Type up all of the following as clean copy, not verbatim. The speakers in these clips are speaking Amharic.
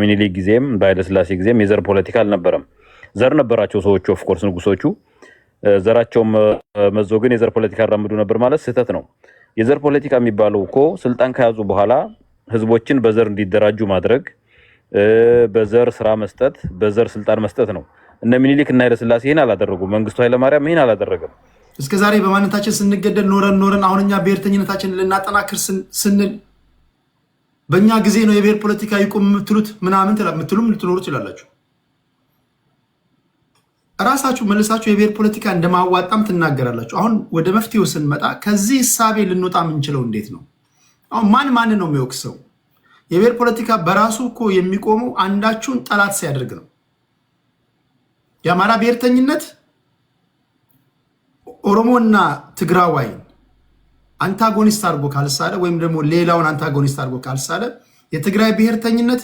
ሚኒሊክ ጊዜም በኃይለ ሥላሴ ጊዜም የዘር ፖለቲካ አልነበረም። ዘር ነበራቸው ሰዎቹ ኦፍ ኮርስ ንጉሶቹ ዘራቸውም መዞ ግን የዘር ፖለቲካ ያራምዱ ነበር ማለት ስህተት ነው። የዘር ፖለቲካ የሚባለው እኮ ስልጣን ከያዙ በኋላ ህዝቦችን በዘር እንዲደራጁ ማድረግ፣ በዘር ስራ መስጠት፣ በዘር ስልጣን መስጠት ነው። እነ ሚኒሊክ እና ኃይለ ሥላሴ ይሄን አላደረጉም። መንግስቱ ኃይለማርያም ይሄን አላደረገም። እስከዛሬ በማንነታችን ስንገደል ኖረን አሁንኛ ብሔርተኝነታችንን ልናጠናክር ስንል በእኛ ጊዜ ነው የብሔር ፖለቲካ ይቁም የምትሉት ምናምን የምትሉም ልትኖሩ ትችላላችሁ። እራሳችሁ መልሳችሁ የብሔር ፖለቲካ እንደማዋጣም ትናገራላችሁ። አሁን ወደ መፍትሄው ስንመጣ ከዚህ እሳቤ ልንወጣ የምንችለው እንዴት ነው? አሁን ማንን ነው የሚወቅሰው? የብሔር ፖለቲካ በራሱ እኮ የሚቆመው አንዳችሁን ጠላት ሲያደርግ ነው። የአማራ ብሔርተኝነት ኦሮሞና ትግራዋይን አንታጎኒስት አድርጎ ካልሳለ ወይም ደግሞ ሌላውን አንታጎኒስት አድርጎ ካልሳለ፣ የትግራይ ብሔርተኝነት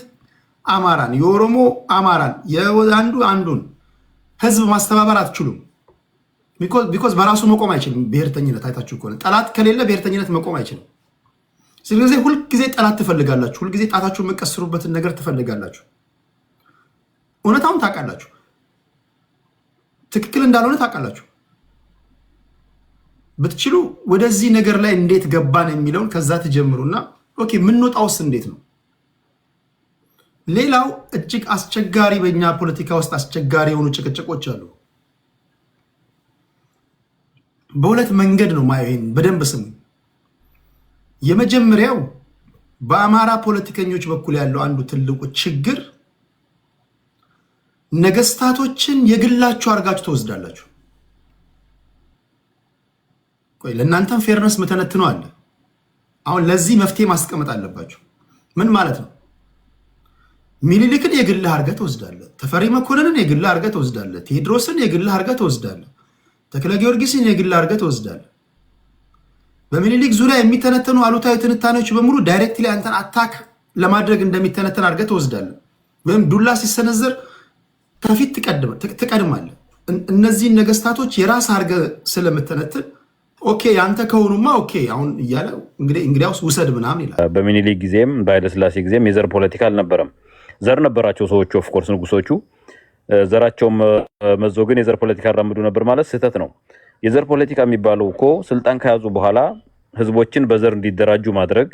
አማራን፣ የኦሮሞ አማራን፣ አንዱን ህዝብ ማስተባበር አትችሉም። ቢኮዝ በራሱ መቆም አይችልም። ብሔርተኝነት አይታችሁ ከሆነ ጠላት ከሌለ ብሔርተኝነት መቆም አይችልም። ስለዚህ ሁልጊዜ ጠላት ትፈልጋላችሁ። ሁልጊዜ ጣታችሁ የምቀስሩበትን ነገር ትፈልጋላችሁ። እውነታውን ታውቃላችሁ። ትክክል እንዳልሆነ ታውቃላችሁ። ብትችሉ ወደዚህ ነገር ላይ እንዴት ገባን የሚለውን ከዛ ትጀምሩና ኦኬ የምንወጣውስ እንዴት ነው? ሌላው እጅግ አስቸጋሪ በእኛ ፖለቲካ ውስጥ አስቸጋሪ የሆኑ ጭቅጭቆች አሉ። በሁለት መንገድ ነው ማየው። ይሄን በደንብ ስሙ። የመጀመሪያው በአማራ ፖለቲከኞች በኩል ያለው አንዱ ትልቁ ችግር ነገስታቶችን የግላችሁ አድርጋችሁ ተወስዳላችሁ። ቆይ ለእናንተም ፌርነስ መተነትነው አለ። አሁን ለዚህ መፍትሄ ማስቀመጥ አለባችሁ። ምን ማለት ነው? ሚኒሊክን የግልህ አድርገህ ትወስዳለህ። ተፈሪ መኮንንን የግልህ አድርገህ ትወስዳለህ። ቴዎድሮስን የግልህ አድርገህ ትወስዳለህ። ተክለ ጊዮርጊስን የግልህ አድርገህ ትወስዳለህ። በሚኒሊክ ዙሪያ የሚተነተኑ አሉታዊ ትንታኔዎች በሙሉ ዳይሬክትሊ አንተን አታክ ለማድረግ እንደሚተነተን አድርገህ ትወስዳለህ። ወይም ዱላ ሲሰነዘር ከፊት ትቀድማለህ። እነዚህን ነገስታቶች የራስ አድርገህ ስለምተነትን ኦኬ ያንተ ከሆኑማ ኦኬ አሁን እያለ እንግዲያውስ ውሰድ ምናምን ይላል። በሚኒሊክ ጊዜም በኃይለ ሥላሴ ጊዜም የዘር ፖለቲካ አልነበረም። ዘር ነበራቸው ሰዎቹ ኦፍ ኮርስ ንጉሶቹ ዘራቸውም መዞ ግን የዘር ፖለቲካ ያራምዱ ነበር ማለት ስህተት ነው። የዘር ፖለቲካ የሚባለው እኮ ስልጣን ከያዙ በኋላ ህዝቦችን በዘር እንዲደራጁ ማድረግ፣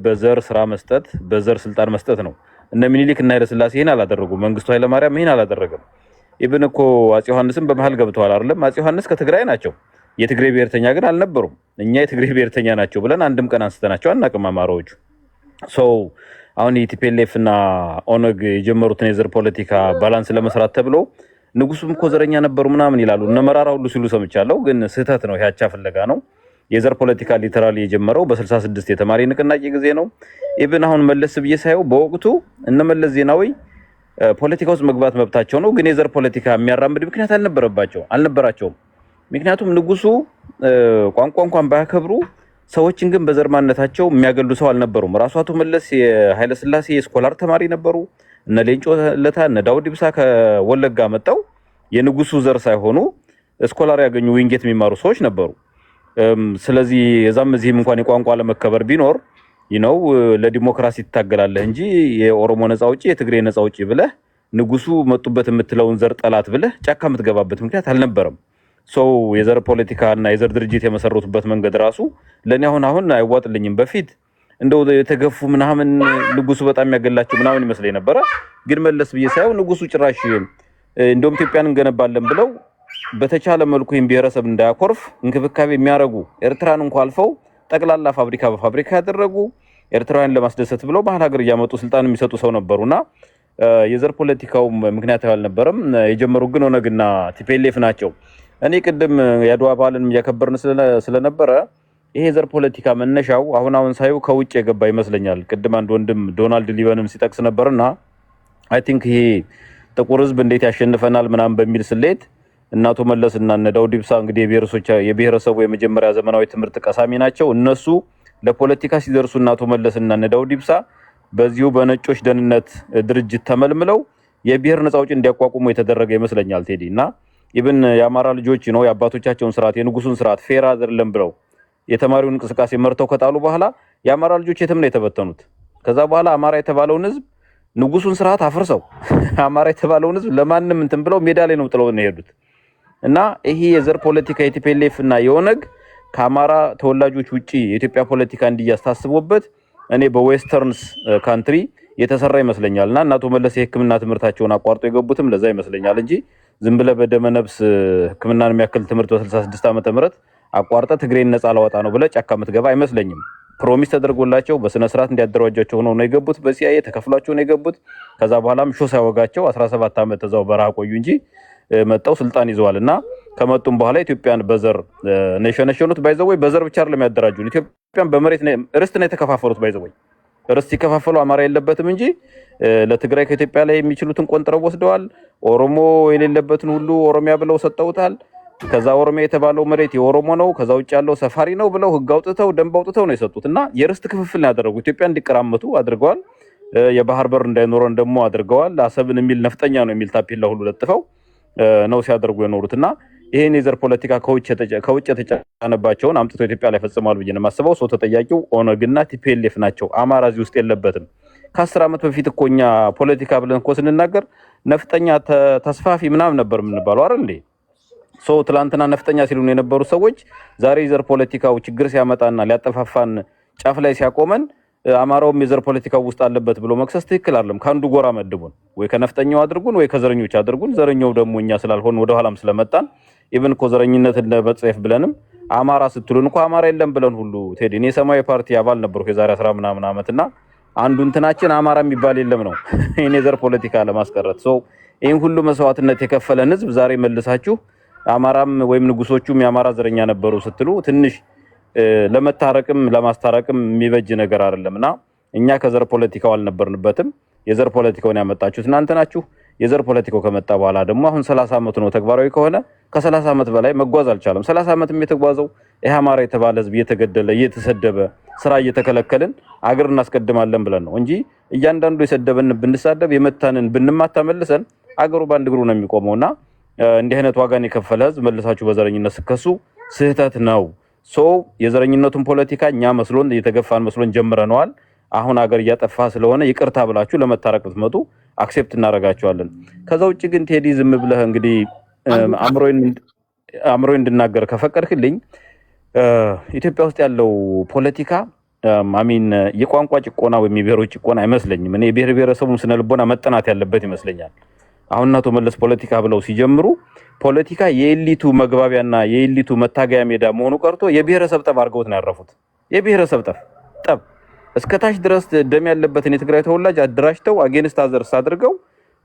በዘር ስራ መስጠት፣ በዘር ስልጣን መስጠት ነው። እነ ሚኒሊክ እና ኃይለ ሥላሴ ይሄን አላደረጉም። መንግስቱ ኃይለማርያም ይሄን አላደረገም። ኢብን እኮ አፄ ዮሐንስም በመሃል ገብተዋል አይደለም? አፄ ዮሐንስ ከትግራይ ናቸው። የትግሬ ብሔርተኛ ግን አልነበሩም። እኛ የትግሬ ብሔርተኛ ናቸው ብለን አንድም ቀን አንስተናቸው አናውቅም። አማራዎቹ ሰው አሁን የቲፒኤልኤፍ እና ኦነግ የጀመሩትን የዘር ፖለቲካ ባላንስ ለመስራት ተብሎ ንጉሱም እኮ ዘረኛ ነበሩ ምናምን ይላሉ። እነ መራራ ሁሉ ሲሉ ሰምቻለሁ። ግን ስህተት ነው። ያቻ ፍለጋ ነው። የዘር ፖለቲካ ሊተራሊ የጀመረው በ66 የተማሪ ንቅናቄ ጊዜ ነው። ኢብን አሁን መለስ ብዬ ሳየው በወቅቱ እነ መለስ ዜናዊ ፖለቲካ ውስጥ መግባት መብታቸው ነው። ግን የዘር ፖለቲካ የሚያራምድ ምክንያት አልነበራቸውም። ምክንያቱም ንጉሱ ቋንቋ እንኳን ባያከብሩ ሰዎችን ግን በዘር ማንነታቸው የሚያገሉ ሰው አልነበሩም። ራሱ አቶ መለስ የኃይለ ሥላሴ የስኮላር ተማሪ ነበሩ። እነ ሌንጮ ለታ እነ ዳውድ ኢብሳ ከወለጋ መጣው የንጉሱ ዘር ሳይሆኑ ስኮላር ያገኙ ዊንጌት የሚማሩ ሰዎች ነበሩ። ስለዚህ የዛም እዚህም እንኳን የቋንቋ ለመከበር ቢኖር ለዲሞክራሲ ትታገላለህ እንጂ የኦሮሞ ነፃ አውጪ የትግሬ ነፃ አውጪ ብለህ ንጉሱ መጡበት የምትለውን ዘር ጠላት ብለህ ጫካ የምትገባበት ምክንያት አልነበረም። ሰው የዘር ፖለቲካ እና የዘር ድርጅት የመሰረቱበት መንገድ ራሱ ለኔ አሁን አይዋጥልኝም። በፊት እንደው የተገፉ ምናምን ንጉሱ በጣም የሚያገላቸው ምናምን ይመስለኝ ነበር። ግን መለስ ብዬ ሳይው ንጉሱ ጭራሽ እንደውም ኢትዮጵያን እንገነባለን ብለው በተቻለ መልኩ ይሄን ብሔረሰብ እንዳያኮርፍ እንክብካቤ የሚያረጉ ኤርትራን እንኳን አልፈው ጠቅላላ ፋብሪካ በፋብሪካ ያደረጉ ኤርትራውያን ለማስደሰት ብለው ባህል ሀገር እያመጡ ስልጣን የሚሰጡ ሰው ነበሩና የዘር ፖለቲካው ምክንያታዊ አልነበረም። የጀመሩ ግን ኦነግና ቲፒኤልኤፍ ናቸው። እኔ ቅድም የአድዋ በዓልን እያከበርን ስለነበረ ይሄ ዘር ፖለቲካ መነሻው አሁን ሳይው ከውጭ የገባ ይመስለኛል። ቅድም አንድ ወንድም ዶናልድ ሊበንም ሲጠቅስ ነበርና አይ ቲንክ ይሄ ጥቁር ህዝብ እንዴት ያሸንፈናል ምናምን በሚል ስሌት እናቶ መለስና እነ ዳውድ ኢብሳ እንግዲህ የብሔረሰቡ የመጀመሪያ ዘመናዊ ትምህርት ቀሳሚ ናቸው። እነሱ ለፖለቲካ ሲደርሱ እናቶ መለስና እነ ዳውድ ኢብሳ በዚሁ በነጮች ደህንነት ድርጅት ተመልምለው የብሔር ነፃ አውጪ እንዲያቋቁሙ የተደረገ ይመስለኛል ቴዲና ኢብን የአማራ ልጆች የአባቶቻቸውን ስርዓት የንጉሱን ስርዓት ፌር አይደለም ብለው የተማሪውን እንቅስቃሴ መርተው ከጣሉ በኋላ የአማራ ልጆች የትም ነው የተበተኑት። ከዛ በኋላ አማራ የተባለውን ህዝብ ንጉሱን ስርዓት አፍርሰው አማራ የተባለውን ህዝብ ለማንም እንትን ብለው ሜዳ ላይ ነው ጥለው ነው የሄዱት። እና ይሄ የዘር ፖለቲካ የቲፒኤልኤፍ እና የኦነግ ከአማራ ተወላጆች ውጪ የኢትዮጵያ ፖለቲካ እንዲያስታስቦበት እኔ በዌስተርንስ ካንትሪ የተሰራ ይመስለኛል። እና አቶ መለስ የህክምና ትምህርታቸውን አቋርጦ የገቡትም ለዛ ይመስለኛል እንጂ ዝም ብለህ በደመ ነፍስ ህክምናን የሚያክል ትምህርት በ66 ዓመተ ምህረት አቋርጠ ትግሬን ነፃ ላወጣ ነው ብለህ ጫካ የምትገባ አይመስለኝም። ፕሮሚስ ተደርጎላቸው በስነ ስርዓት እንዲያደራጃቸው ሆነው ነው የገቡት። በሲአይኤ ተከፍሏቸው ነው የገቡት። ከዛ በኋላም ሾ ሳይወጋቸው 17 ዓመት ተዛው በረሃ ቆዩ እንጂ መጣው ስልጣን ይዘዋልና ከመጡም በኋላ ኢትዮጵያን በዘር ነሸነሸኑት። ባይዘወይ በዘር ብቻ አይደለም ያደራጁን፣ ኢትዮጵያን በመሬት ርስት ነው የተከፋፈሉት። ባይዘወይ ርስት ሲከፋፈሉ አማራ የለበትም እንጂ ለትግራይ ከኢትዮጵያ ላይ የሚችሉትን ቆንጥረው ወስደዋል። ኦሮሞ የሌለበትን ሁሉ ኦሮሚያ ብለው ሰጠውታል። ከዛ ኦሮሚያ የተባለው መሬት የኦሮሞ ነው፣ ከዛ ውጭ ያለው ሰፋሪ ነው ብለው ህግ አውጥተው ደንብ አውጥተው ነው የሰጡት። እና የርስት ክፍፍል ነው ያደረጉት። ኢትዮጵያ እንዲቀራመቱ አድርገዋል። የባህር በር እንዳይኖረን ደግሞ አድርገዋል። አሰብን የሚል ነፍጠኛ ነው የሚል ታፔላ ሁሉ ለጥፈው ነው ሲያደርጉ የኖሩት። እና ይሄን የዘር ፖለቲካ ከውጭ የተጫነባቸውን አምጥተው ኢትዮጵያ ላይ ፈጽማሉ ብዬ ነው የማስበው። ሰው ተጠያቂው ኦነግና ቲፒኤልኤፍ ናቸው። አማራ እዚህ ውስጥ የለበትም። ከ10 ዓመት በፊት እኮ እኛ ፖለቲካ ብለን እኮ ስንናገር ነፍጠኛ ተስፋፊ ምናምን ነበር የምንባለው አይደል እንዴ? ሰው ትላንትና ነፍጠኛ ሲሉን የነበሩ ሰዎች ዛሬ የዘር ፖለቲካው ችግር ሲያመጣና ሊያጠፋፋን ጫፍ ላይ ሲያቆመን አማራውም የዘር ፖለቲካው ውስጥ አለበት ብሎ መክሰስ ትክክል አይደለም። ከአንዱ ጎራ መድቡን፣ ወይ ከነፍጠኛው አድርጉን ወይ ከዘረኞች አድርጉን። ዘረኛው ደግሞ እኛ ስላልሆን ወደ ኋላም ስለመጣን ኢቭን እኮ ዘረኝነትን ለመጽሐፍ ብለንም አማራ ስትሉን እኮ አማራ የለም ብለን ሁሉ ቴዲ እኔ ሰማያዊ ፓርቲ አባል ነበርኩ የዛሬ 10 ምናምን ዓመትና አንዱ እንትናችን አማራ የሚባል የለም ነው እኔ ዘር ፖለቲካ ለማስቀረት ሰው ይሄን ሁሉ መስዋዕትነት የከፈለን ህዝብ ዛሬ መልሳችሁ አማራም ወይም ንጉሶቹም የአማራ ዘረኛ ነበሩ ስትሉ ትንሽ ለመታረቅም ለማስታረቅም የሚበጅ ነገር አይደለምና እኛ ከዘር ፖለቲካው አልነበርንበትም። የዘር ፖለቲካውን ያመጣችሁት እናንተ ናችሁ። የዘር ፖለቲካው ከመጣ በኋላ ደግሞ አሁን 30 ዓመት ነው ተግባራዊ ከሆነ ከ30 ዓመት በላይ መጓዝ አልቻለም። 30 ዓመትም የተጓዘው ይሄ አማራ የተባለ ህዝብ እየተገደለ እየተሰደበ ስራ እየተከለከልን አገር እናስቀድማለን ብለን ነው እንጂ እያንዳንዱ የሰደበን ብንሳደብ የመታንን ብንማታ መልሰን አገሩ ባንድ እግሩ ነው የሚቆመውና እንዲህ አይነት ዋጋን የከፈለ ህዝብ መልሳችሁ በዘረኝነት ስከሱ ስህተት ነው። የዘረኝነቱን ፖለቲካ እኛ መስሎን እየተገፋን መስሎን ጀምረነዋል። አሁን አገር እያጠፋ ስለሆነ ይቅርታ ብላችሁ ለመታረቅ ብትመጡ አክሴፕት እናደርጋችኋለን። ከዛ ውጭ ግን ቴዲ ዝም ብለህ እንግዲህ አምሮዬን እንድናገር ከፈቀድክልኝ ኢትዮጵያ ውስጥ ያለው ፖለቲካ የቋንቋ ጭቆና ወይም የብሔሮች ጭቆና አይመስለኝም። እኔ የብሔር ብሔረሰቡን ስነ ልቦና መጠናት ያለበት ይመስለኛል። አሁን አቶ መለስ ፖለቲካ ብለው ሲጀምሩ ፖለቲካ የኤሊቱ መግባቢያና የኤሊቱ መታገያ ሜዳ መሆኑ ቀርቶ የብሔረሰብ ጠብ አድርገውት ነው ያረፉት። የብሔረሰብ ጠብ እስከታች ድረስ ደም ያለበትን የትግራይ ተወላጅ አደራጅተው አጌንስት አዘርስ አድርገው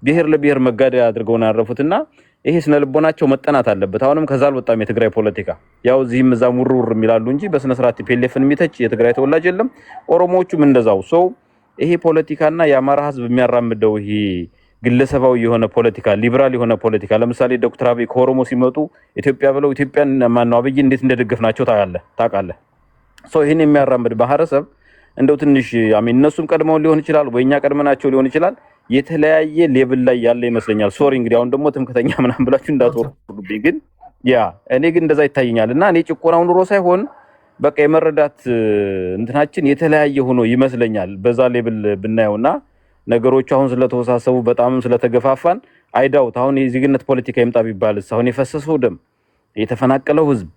ብሔር ለብሔር መጋደያ አድርገው ነው ያረፉትና ይሄ ስነ ልቦናቸው መጠናት አለበት። አሁንም ከዛ አልወጣም የትግራይ ፖለቲካ። ያው እዚህም እዛም ውርውር የሚላሉ እንጂ በስነ ስርዓት ቲፒኤልኤፍን የሚተች የትግራይ ተወላጅ የለም። ኦሮሞዎቹም እንደዛው። ይሄ ፖለቲካና የአማራ ህዝብ የሚያራምደው ይሄ ግለሰባዊ የሆነ ፖለቲካ ሊበራል የሆነ ፖለቲካ ለምሳሌ ዶክተር አብይ ከኦሮሞ ሲመጡ ኢትዮጵያ ብለው ኢትዮጵያን ማነው አብይ እንዴት እንደደገፍናቸው ታውቃለህ። ይሄን የሚያራምድ ማህበረሰብ እንደው ትንሽ እነሱም ቀድመው ሊሆን ይችላል ወይኛ ቀድመናቸው ሊሆን ይችላል። የተለያየ ሌቭል ላይ ያለ ይመስለኛል። ሶሪ እንግዲህ አሁን ደግሞ ትምክተኛ ምናምን ብላችሁ እንዳትወርዱብኝ፣ ግን እኔ ግን እንደዛ ይታየኛልና እኔ ጭቆናው ኑሮ ሳይሆን በቃ የመረዳት እንትናችን የተለያየ ሆኖ ይመስለኛል በዛ ሌቭል ብናየውና ነገሮች አሁን ስለተወሳሰቡ በጣም ስለተገፋፋን አይዳውት አሁን የዜግነት ፖለቲካ ይምጣ ቢባልስ አሁን የፈሰሰው ደም የተፈናቀለው ህዝብ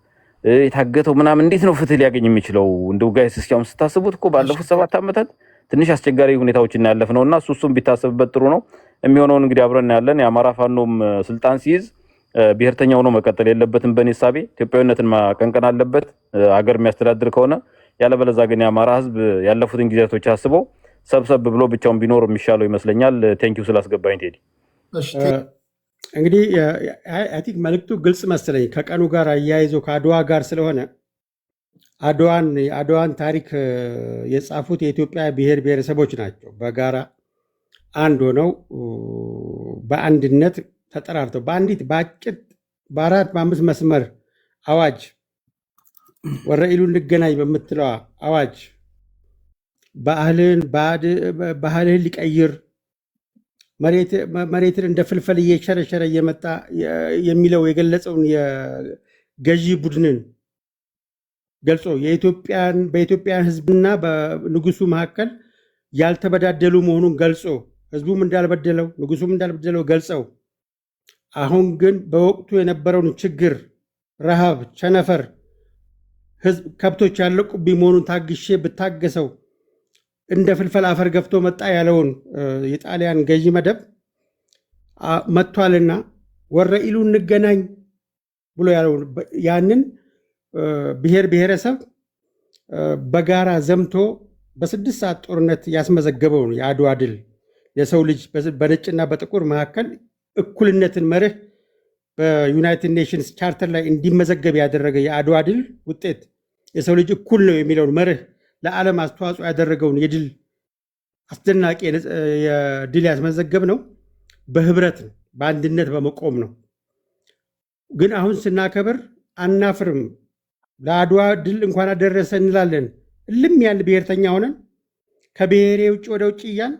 የታገተው ምናምን እንዴት ነው ፍትህ ሊያገኝ የሚችለው? እንደው ጋይስ እስኪ አሁን ስታስቡት እኮ ባለፉት 7 ዓመታት ትንሽ አስቸጋሪ ሁኔታዎችን ያለፍነውና እሱም ቢታሰብበት ጥሩ ነው። የሚሆነውን እንግዲህ አብረን ያለን የአማራ ፋኖም ስልጣን ሲይዝ ብሔርተኛ ሆኖ መቀጠል የለበትም። በኔ ሐሳቤ ኢትዮጵያዊነትን ማቀንቀን አለበት ሀገር የሚያስተዳድር ከሆነ። ያለበለዚያ ግን የአማራ ህዝብ ያለፉትን ጊዜያቶች አስበው ሰብሰብ ብሎ ብቻውን ቢኖር የሚሻለው ይመስለኛል። ቴንኪው ስላስገባኝ ቴዲ። እንግዲህ አይ ቲንክ መልዕክቱ ግልጽ መሰለኝ። ከቀኑ ጋር አያይዞ ከአድዋ ጋር ስለሆነ አድዋን ታሪክ የጻፉት የኢትዮጵያ ብሔር ብሔረሰቦች ናቸው። በጋራ አንድ ሆነው በአንድነት ተጠራርተው በአንዲት በአጭር በ4 መስመር አዋጅ ወረኢሉ እንገናኝ በምትለዋ አዋጅ ባህልህን ሊቀይር መሬትን እንደ ፍልፈል እየሸረሸረ እየመጣ የሚለው የገለጸውን የገዢ ቡድንን ገልጾ በኢትዮጵያን ሕዝብና በንጉሱ መካከል ያልተበዳደሉ መሆኑን ገልጾ ህዝቡም እንዳልበደለው ንጉሱም እንዳልበደለው ገልጸው አሁን ግን በወቅቱ የነበረውን ችግር፣ ረሃብ፣ ቸነፈር ከብቶች ያለቁብኝ መሆኑን ታግሼ ብታገሰው እንደ ፍልፈል አፈር ገፍቶ መጣ ያለውን የጣሊያን ገዢ መደብ መጥቷልና ወረኢሉ እንገናኝ ብሎ ያለውን ያንን ብሔር ብሔረሰብ በጋራ ዘምቶ በ6 ሰዓት ጦርነት ያስመዘገበው ነው የአድዋ ድል። የሰው ልጅ በነጭና በጥቁር መካከል እኩልነትን መርህ በዩናይትድ ኔሽንስ ቻርተር ላይ እንዲመዘገብ ያደረገ የአድዋ ድል ውጤት የሰው ልጅ እኩል ነው የሚለውን መርህ ለዓለም አስተዋጽኦ ያደረገውን የድል አስደናቂ የድል ያስመዘገብ ነው በህብረት ነው፣ በአንድነት በመቆም ነው። ግን አሁን ስናከብር አናፍርም። ለአድዋ ድል እንኳን አደረሰ እንላለን። እልም ያለ ብሔርተኛ ሆነን ከብሔሬ ውጭ ወደ ውጭ እያን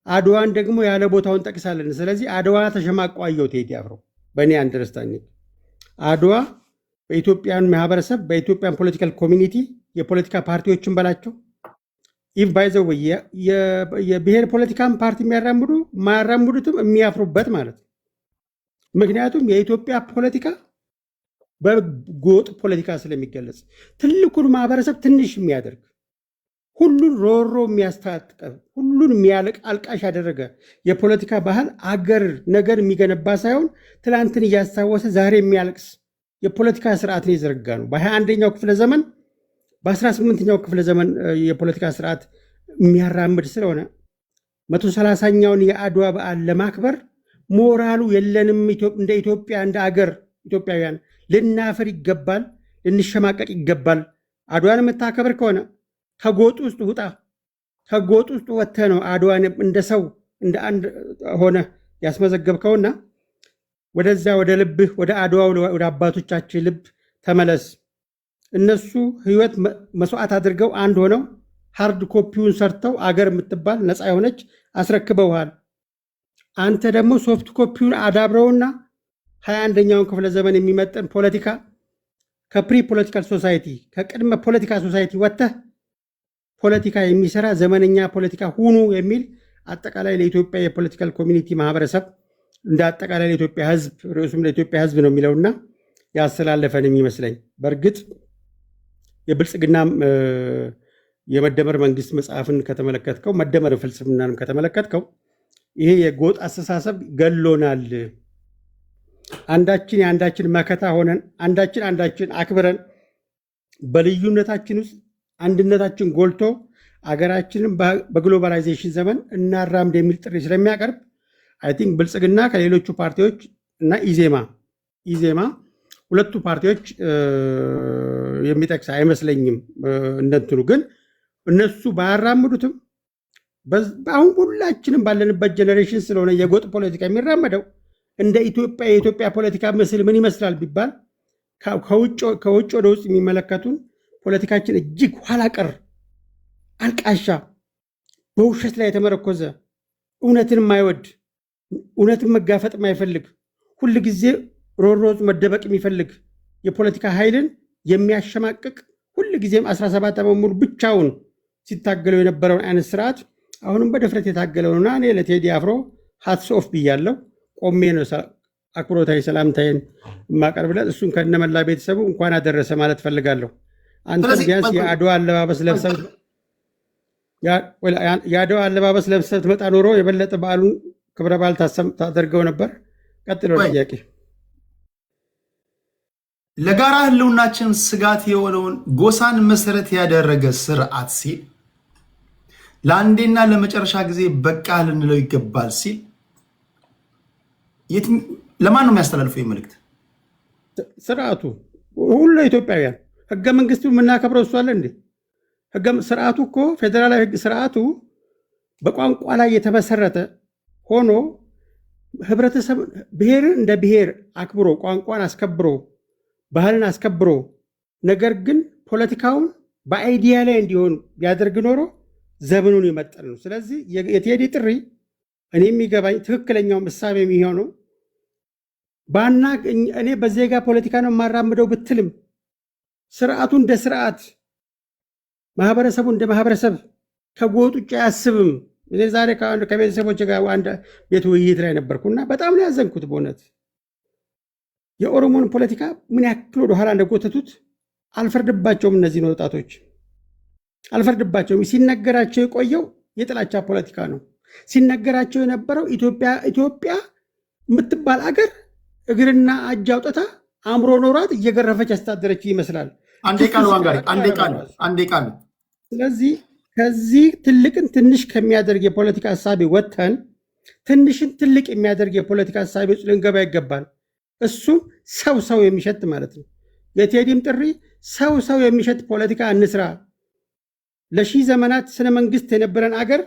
አድዋን ደግሞ ያለ ቦታውን ጠቅሳለን። ስለዚህ አድዋ ተሸማቆ አየው ቴዲ አፍሮ። በእኔ አንደርስታንዲንግ አድዋ በኢትዮጵያን ማህበረሰብ በኢትዮጵያን ፖለቲካል ኮሚኒቲ የፖለቲካ ፓርቲዎችን በላቸው ኢፍ ባይዘው የብሔር ፖለቲካን ፓርቲ የሚያራምዱ ማያራምዱትም የሚያፍሩበት ማለት ነው። ምክንያቱም የኢትዮጵያ ፖለቲካ በጎጥ ፖለቲካ ስለሚገለጽ ትልቁን ማህበረሰብ ትንሽ የሚያደርግ ሁሉን ሮሮ የሚያስታጥቀ ሁሉን የሚያልቅ አልቃሽ ያደረገ የፖለቲካ ባህል አገር ነገር የሚገነባ ሳይሆን ትላንትን እያስታወሰ ዛሬ የሚያለቅስ የፖለቲካ ስርዓትን የዘረጋ ነው። በ21ኛው ክፍለ ዘመን በ18ኛው ክፍለ ዘመን የፖለቲካ ስርዓት የሚያራምድ ስለሆነ 130ኛውን የአድዋ በዓል ለማክበር ሞራሉ የለንም። እንደ ኢትዮጵያ እንደ አገር ኢትዮጵያውያን ልናፍር ይገባል፣ ልንሸማቀቅ ይገባል። አድዋን የምታከብር ከሆነ ከጎጥ ውስጥ ውጣ። ከጎጥ ውስጥ ወጥተህ ነው አድዋን እንደ ሰው እንደ አንድ ሆነ ያስመዘገብከውና ወደዛ ወደ ልብህ ወደ አድዋ ወደ አባቶቻችን ልብ ተመለስ። እነሱ ህይወት መስዋዕት አድርገው አንድ ሆነው ሃርድ ኮፒውን ሰርተው አገር የምትባል ነፃ የሆነች አስረክበውሃል። አንተ ደግሞ ሶፍት ኮፒውን አዳብረውና 21ኛውን ክፍለ ዘመን የሚመጥን ፖለቲካ ከፕሪ ፖለቲካል ሶሳይቲ ከቅድመ ፖለቲካ ሶሳይቲ ወጥተህ ፖለቲካ የሚሰራ ዘመነኛ ፖለቲካ ሁኑ የሚል አጠቃላይ ለኢትዮጵያ የፖለቲካል ኮሚኒቲ ማህበረሰብ እንደ አጠቃላይ ለኢትዮጵያ ህዝብ ርዕሱም ለኢትዮጵያ ህዝብ ነው የሚለውና ያስተላለፈን የሚመስለኝ። በእርግጥ የብልጽግና የመደመር መንግስት መጽሐፍን ከተመለከትከው መደመር ፍልስፍናንም ከተመለከትከው ይሄ የጎጥ አስተሳሰብ ገሎናል። አንዳችን የአንዳችን መከታ ሆነን አንዳችን አክብረን በልዩነታችን ውስጥ አንድነታችን ጎልቶ አገራችንን በግሎባላይዜሽን ዘመን እናራምድ የሚል ጥሪ ስለሚያቀርብ አይ ቲንክ ብልጽግና ከሌሎቹ ፓርቲዎች እና ኢዜማ ሁለቱ ፓርቲዎች የሚጠቅስ አይመስለኝም። እንደንትኑ ግን እነሱ ባያራምዱትም አሁን ሁላችንም ባለንበት ጀኔሬሽን ስለሆነ የጎጥ ፖለቲካ የሚራመደው እንደ ኢትዮጵያ የኢትዮጵያ ፖለቲካ ምስል ምን ይመስላል ቢባል ከውጭ ወደ ውስጥ የሚመለከቱን ፖለቲካችን እጅግ ኋላ ቀር፣ አልቃሻ፣ በውሸት ላይ የተመረኮዘ፣ እውነትን የማይወድ፣ እውነትን መጋፈጥ የማይፈልግ፣ ሁል ጊዜ ሮሮዝ መደበቅ የሚፈልግ የፖለቲካ ኃይልን የሚያሸማቅቅ ሁል ጊዜም 17 ዓመት ሙሉ ብቻውን ሲታገለው የነበረውን አይነት ስርዓት አሁንም በድፍረት የታገለውና እኔ ለቴዲ አፍሮ ሃትስ ኦፍ ብያለሁ። ቆሜ ነው አክብሮታዊ ሰላምታዬን የማቀርብለት። እሱን ከነመላ ቤተሰቡ እንኳን አደረሰ ማለት ፈልጋለሁ። አንተም ቢያንስ የአድዋ አለባበስ ለብሰህ ትመጣ ኖሮ የበለጠ በዓሉን ክብረ በዓል ታደርገው ነበር። ቀጥሎ ጥያቄ። ለጋራ ህልውናችን ስጋት የሆነውን ጎሳን መሰረት ያደረገ ስርዓት ሲል ለአንዴና ለመጨረሻ ጊዜ በቃ ልንለው ይገባል ሲል ለማን ነው የሚያስተላልፈው መልእክት? ስርዓቱ ሁሉ ኢትዮጵያውያን ህገ መንግስቱ የምናከብረው እሱ አለ እንዴ? ስርዓቱ እኮ ፌዴራላዊ ህግ ስርዓቱ በቋንቋ ላይ የተመሰረተ ሆኖ ህብረተሰብ ብሔርን እንደ ብሔር አክብሮ ቋንቋን አስከብሮ ባህልን አስከብሮ ነገር ግን ፖለቲካውን በአይዲያ ላይ እንዲሆን ቢያደርግ ኖሮ ዘመኑን ይመጠን ነው። ስለዚህ የቴዲ ጥሪ እኔ የሚገባኝ ትክክለኛው ምሳሌ የሚሆነው እኔ በዜጋ ፖለቲካ ነው የማራምደው ብትልም ስርዓቱ እንደ ስርዓት ማህበረሰቡ እንደ ማህበረሰብ ከጎጥ ውጭ አያስብም። እኔ ዛሬ ከቤተሰቦች ጋር አንድ ቤት ውይይት ላይ ነበርኩና በጣም ነው ያዘንኩት። በእውነት የኦሮሞን ፖለቲካ ምን ያክል ወደኋላ እንደጎተቱት አልፈርድባቸውም። እነዚህን ወጣቶች አልፈርድባቸውም። ሲነገራቸው የቆየው የጥላቻ ፖለቲካ ነው። ሲነገራቸው የነበረው ኢትዮጵያ የምትባል አገር እግርና እጅ አውጥታ አእምሮ ኖሯት እየገረፈች ያስተዳደረች ይመስላል። አንዴ ቃል። ስለዚህ ከዚህ ትልቅን ትንሽ ከሚያደርግ የፖለቲካ ሀሳቤ ወጥተን ትንሽን ትልቅ የሚያደርግ የፖለቲካ ሀሳቤ ውስጥ ልንገባ ይገባል። እሱም ሰው የሚሸት ማለት ነው። የቴዲም ጥሪ ሰው የሚሸት ፖለቲካ እንስራ። ለሺህ ዘመናት ስነ መንግስት የነበረን አገር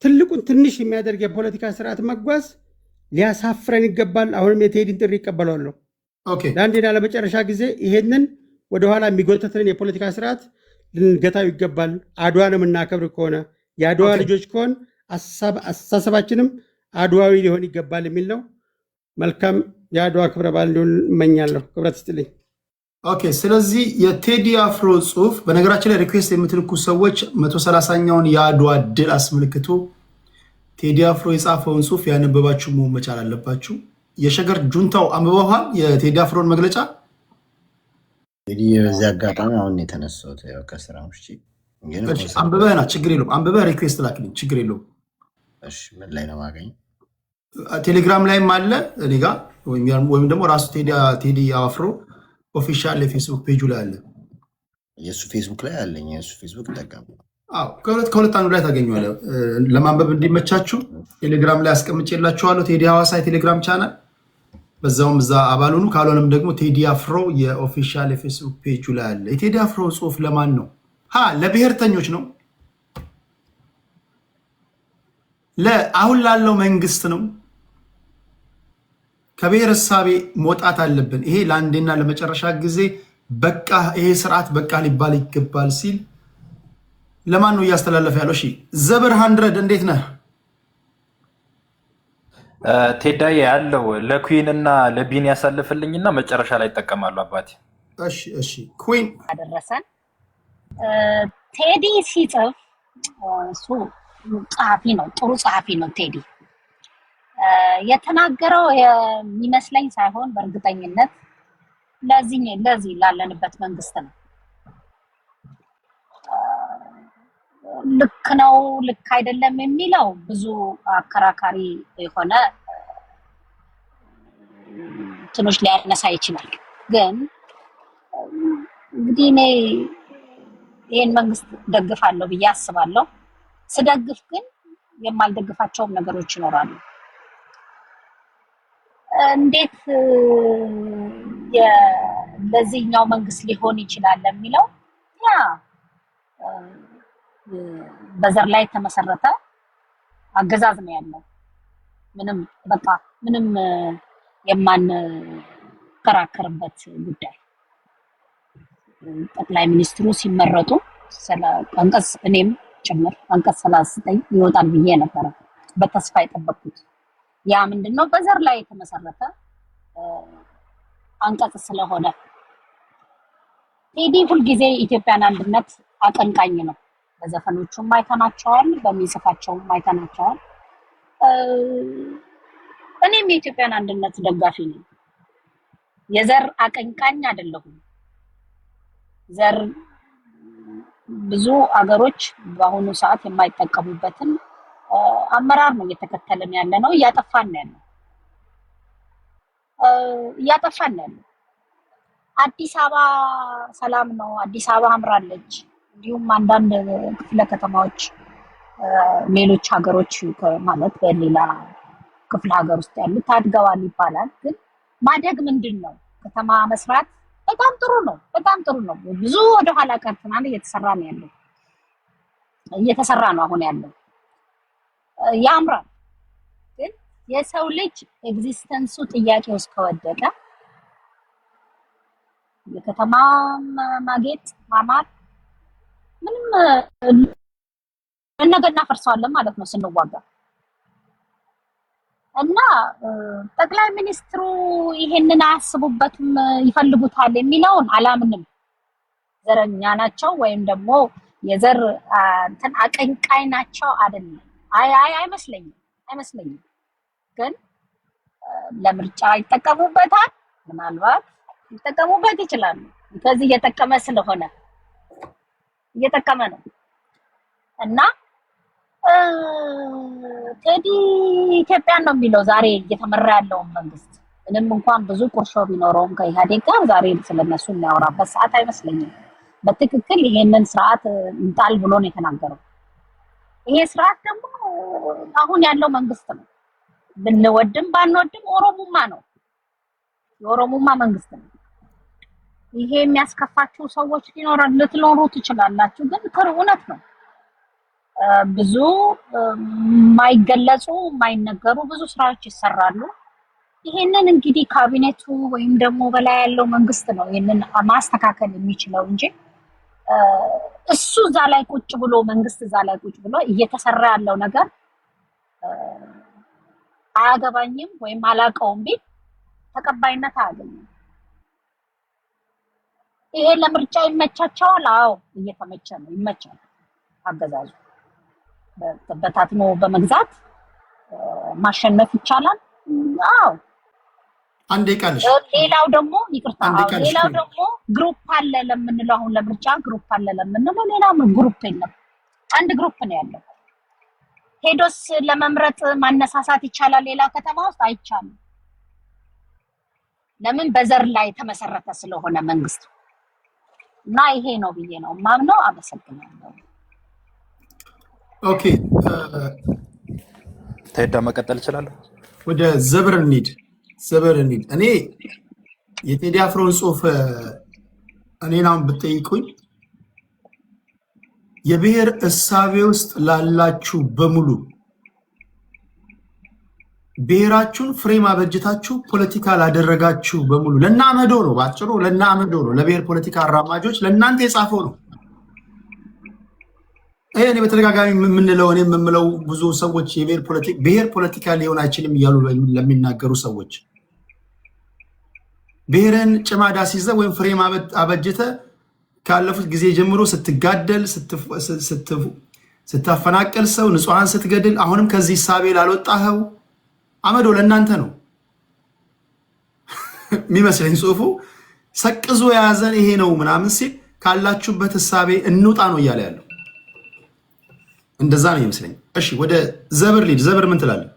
ትልቁን ትንሽ የሚያደርግ የፖለቲካ ስርዓት መጓዝ ሊያሳፍረን ይገባል። አሁንም የቴዲን ጥሪ ይቀበላለሁ። ለአንዴና ለመጨረሻ ጊዜ ይሄንን ወደኋላ የሚጎተትን የፖለቲካ ስርዓት ልንገታው ይገባል። አድዋን የምናከብር ከሆነ የአድዋ ልጆች ከሆን አስተሳሰባችንም አድዋዊ ሊሆን ይገባል የሚል ነው። መልካም የአድዋ ክብረ በዓል እንዲሆን እመኛለሁ። ክብረት ይስጥልኝ። ስለዚህ የቴዲ አፍሮ ጽሁፍ በነገራችን ላይ ሪኩዌስት የምትልኩ ሰዎች 130ኛውን የአድዋ ድል አስመልክቶ ቴዲ አፍሮ የጻፈውን ጽሁፍ ያነበባችሁ መሆን መቻል አለባችሁ። የሸገር ጁንታው አንብበዋል የቴዲ አፍሮን መግለጫ። እንግዲህ በዚህ አጋጣሚ አሁን የተነሳሁት ያው ከስራ ውጪ አንብበህና ችግር የለውም። አንብበህ ሪኩዌስት ላክልኝ ችግር የለውም። እሺ ምን ላይ ነው ማገኝ? ቴሌግራም ላይም አለ እኔ ጋር ወይም ደግሞ ራሱ ቴዲ አፍሮ ኦፊሻል የፌስቡክ ፔጁ ላይ አለ። የሱ ፌስቡክ ላይ አለኝ። የሱ ፌስቡክ ተጠቀሙ። ከሁለት አንዱ ላይ ታገኘዋለህ። ለማንበብ እንዲመቻችሁ ቴሌግራም ላይ አስቀምጬላችኋለሁ። ቴዲ ሐዋሳ የቴሌግራም ቻናል በዛውም እዛ አባል ሁኑ። ካልሆነም ደግሞ ቴዲ አፍሮ የኦፊሻል የፌስቡክ ፔጁ ላይ አለ። የቴዲ አፍሮ ጽሁፍ ለማን ነው? ለብሔርተኞች ነው። አሁን ላለው መንግስት ነው። ከብሔር እሳቤ መውጣት አለብን። ይሄ ለአንዴና ለመጨረሻ ጊዜ በቃ ይሄ ስርዓት በቃ ሊባል ይገባል ሲል ለማን ነው እያስተላለፈ ያለው? እሺ ዘብር 100 እንዴት ነህ? ቴዳዬ ያለው ለኩዊን እና ለቢን ያሳልፍልኝና መጨረሻ ላይ ይጠቀማሉ አባቴ። እሺ ኩዊን አደረሰን። ቴዲ ሲጽፍ እሱ ጸሐፊ ነው፣ ጥሩ ጸሐፊ ነው። ቴዲ የተናገረው የሚመስለኝ ሳይሆን በእርግጠኝነት ለዚህ ላለንበት መንግስት ነው። ልክ ነው ልክ አይደለም የሚለው ብዙ አከራካሪ የሆነ ትንሽ ሊያነሳ ይችላል። ግን እንግዲህ እኔ ይህን መንግስት ደግፋለሁ ብዬ አስባለሁ። ስደግፍ ግን የማልደግፋቸውም ነገሮች ይኖራሉ። እንዴት ለዚህኛው መንግስት ሊሆን ይችላል የሚለው በዘር ላይ የተመሰረተ አገዛዝ ነው ያለው። ምንም የማንከራከርበት ጉዳይ። ጠቅላይ ሚኒስትሩ ሲመረጡ አንቀጽ እኔም ጭምር አንቀጽ 39 ይወጣል ብዬ ነበረ በተስፋ የጠበቅኩት። ያ ምንድነው? በዘር ላይ የተመሰረተ አንቀጽ ስለሆነ ቴዲ ሁልጊዜ ኢትዮጵያን አንድነት አቀንቃኝ ነው። በዘፈኖቹም አይተናቸዋል፣ በሚጽፋቸውም አይተናቸዋል። እኔም የኢትዮጵያን አንድነት ደጋፊ ነኝ። የዘር አቀንቃኝ አይደለሁም። ዘር ብዙ አገሮች በአሁኑ ሰዓት የማይጠቀሙበትን አመራር ነው እየተከተልን ያለ ነው። እያጠፋን ያለው አዲስ አበባ ሰላም ነው። አዲስ አበባ አምራለች። እንዲሁም አንዳንድ ክፍለ ከተማዎች ሌሎች ሀገሮች ማለት በሌላ ክፍለ ሀገር ውስጥ ያሉት ታድገዋል ይባላል። ግን ማደግ ምንድን ነው? ከተማ መስራት በጣም ጥሩ ነው። ብዙ ወደኋላ ቀርተናል። እየተሰራ ነው አሁን ያለው ያምራል። ግን የሰው ልጅ ኤግዚስተንሱ ጥያቄ ውስጥ ከወደቀ የከተማ ማጌጥ ማማር ምንም ነገር እናፈርሰዋለን ማለት ነው ስንዋጋ። እና ጠቅላይ ሚኒስትሩ ይሄንን አያስቡበትም ይፈልጉታል የሚለውን አላምንም። ዘረኛ ናቸው ወይም ደግሞ የዘር እንትን አቀንቃይ ናቸው አይደለም። አይመስለኝም። ግን ለምርጫ ይጠቀሙበታል። ምናልባት ይጠቀሙበት ይችላሉ። ከዚህ እየጠቀመ ስለሆነ እየጠቀመ ነው እና ቴዲ ኢትዮጵያን ነው የሚለው ዛሬ እየተመራ ያለውን መንግስት። ምንም እንኳን ብዙ ቁርሾ ቢኖረውም ከኢህአዴግ ጋር ዛሬ ስለነሱ የሚያወራበት ሰዓት አይመስለኝም። በትክክል ይሄንን ስርዓት እንጣል ብሎ ነው የተናገረው። ይሄ ስርዓት ደግሞ አሁን ያለው መንግስት ነው። ብንወድም ባንወድም ኦሮሞማ ነው፣ የኦሮሞማ መንግስት ነው። ይሄ የሚያስከፋችሁ ሰዎች ልትኖሩ ትችላላችሁ፣ ግን እውነት ነው። ብዙ የማይገለጹ የማይነገሩ ብዙ ስራዎች ይሰራሉ። ይሄንን እንግዲህ ካቢኔቱ ወይም ደግሞ በላይ ያለው መንግስት ነው ይሄንን ማስተካከል የሚችለው እንጂ እሱ እዛ ላይ ቁጭ ብሎ መንግስት እዛ ላይ ቁጭ ብሎ እየተሰራ ያለው ነገር አያገባኝም ወይም አላውቀውም ቢል ተቀባይነት አያገኝም። ይሄ ለምርጫ ይመቻቸዋል። አዎ እየተመቸ ነው፣ ይመቻል። አገዛዙ በታትኖ በመግዛት ማሸነፍ ይቻላል። አዎ አንዴ ቃልሽ። ሌላው ደግሞ ይቅርታ፣ ሌላው ደግሞ ግሩፕ አለ ለምንለው፣ አሁን ለምርጫ ግሩፕ አለ ለምንለው፣ ሌላ ግሩፕ የለም። አንድ ግሩፕ ነው ያለው። ሄዶስ ለመምረጥ ማነሳሳት ይቻላል። ሌላ ከተማ ውስጥ አይቻልም። ለምን? በዘር ላይ ተመሰረተ ስለሆነ መንግስት እና ይሄ ነው ብዬ ነው ማምነው። አመሰግናለሁ። ኦኬ ቴዳ መቀጠል እችላለሁ። ወደ ዘብር እንሂድ። እኔ የቴዲ አፍሮን ጽሁፍ እኔን አሁን ብትጠይቁኝ የብሔር እሳቤ ውስጥ ላላችሁ በሙሉ ብሔራችሁን ፍሬም አበጅታችሁ ፖለቲካ ላደረጋችሁ በሙሉ ለናመዶ ነው፣ ባጭሩ ለናመዶ ነው፣ ለብሔር ፖለቲካ አራማጆች ለእናንተ የጻፈው ነው። እኔ በተደጋጋሚ የምምለው ብዙ ሰዎች ብሔር ፖለቲካ ሊሆን አይችልም እያሉ ለሚናገሩ ሰዎች ብሔርን ጭማዳ ሲይዘ ወይም ፍሬም አበጅተ ካለፉት ጊዜ ጀምሮ ስትጋደል፣ ስታፈናቀል፣ ሰው ንጹሐን ስትገድል፣ አሁንም ከዚህ ሳቤ ላልወጣኸው አመዶ ለእናንተ ነው የሚመስለኝ። ጽሁፉ ሰቅዞ የያዘን ይሄ ነው ምናምን ሲል ካላችሁበት ሳቤ እንውጣ ነው እያለ ያለው። እንደዛ ነው ይመስለኝ። እሺ ወደ ዘብር ሊድ። ዘብር ምን ትላለህ?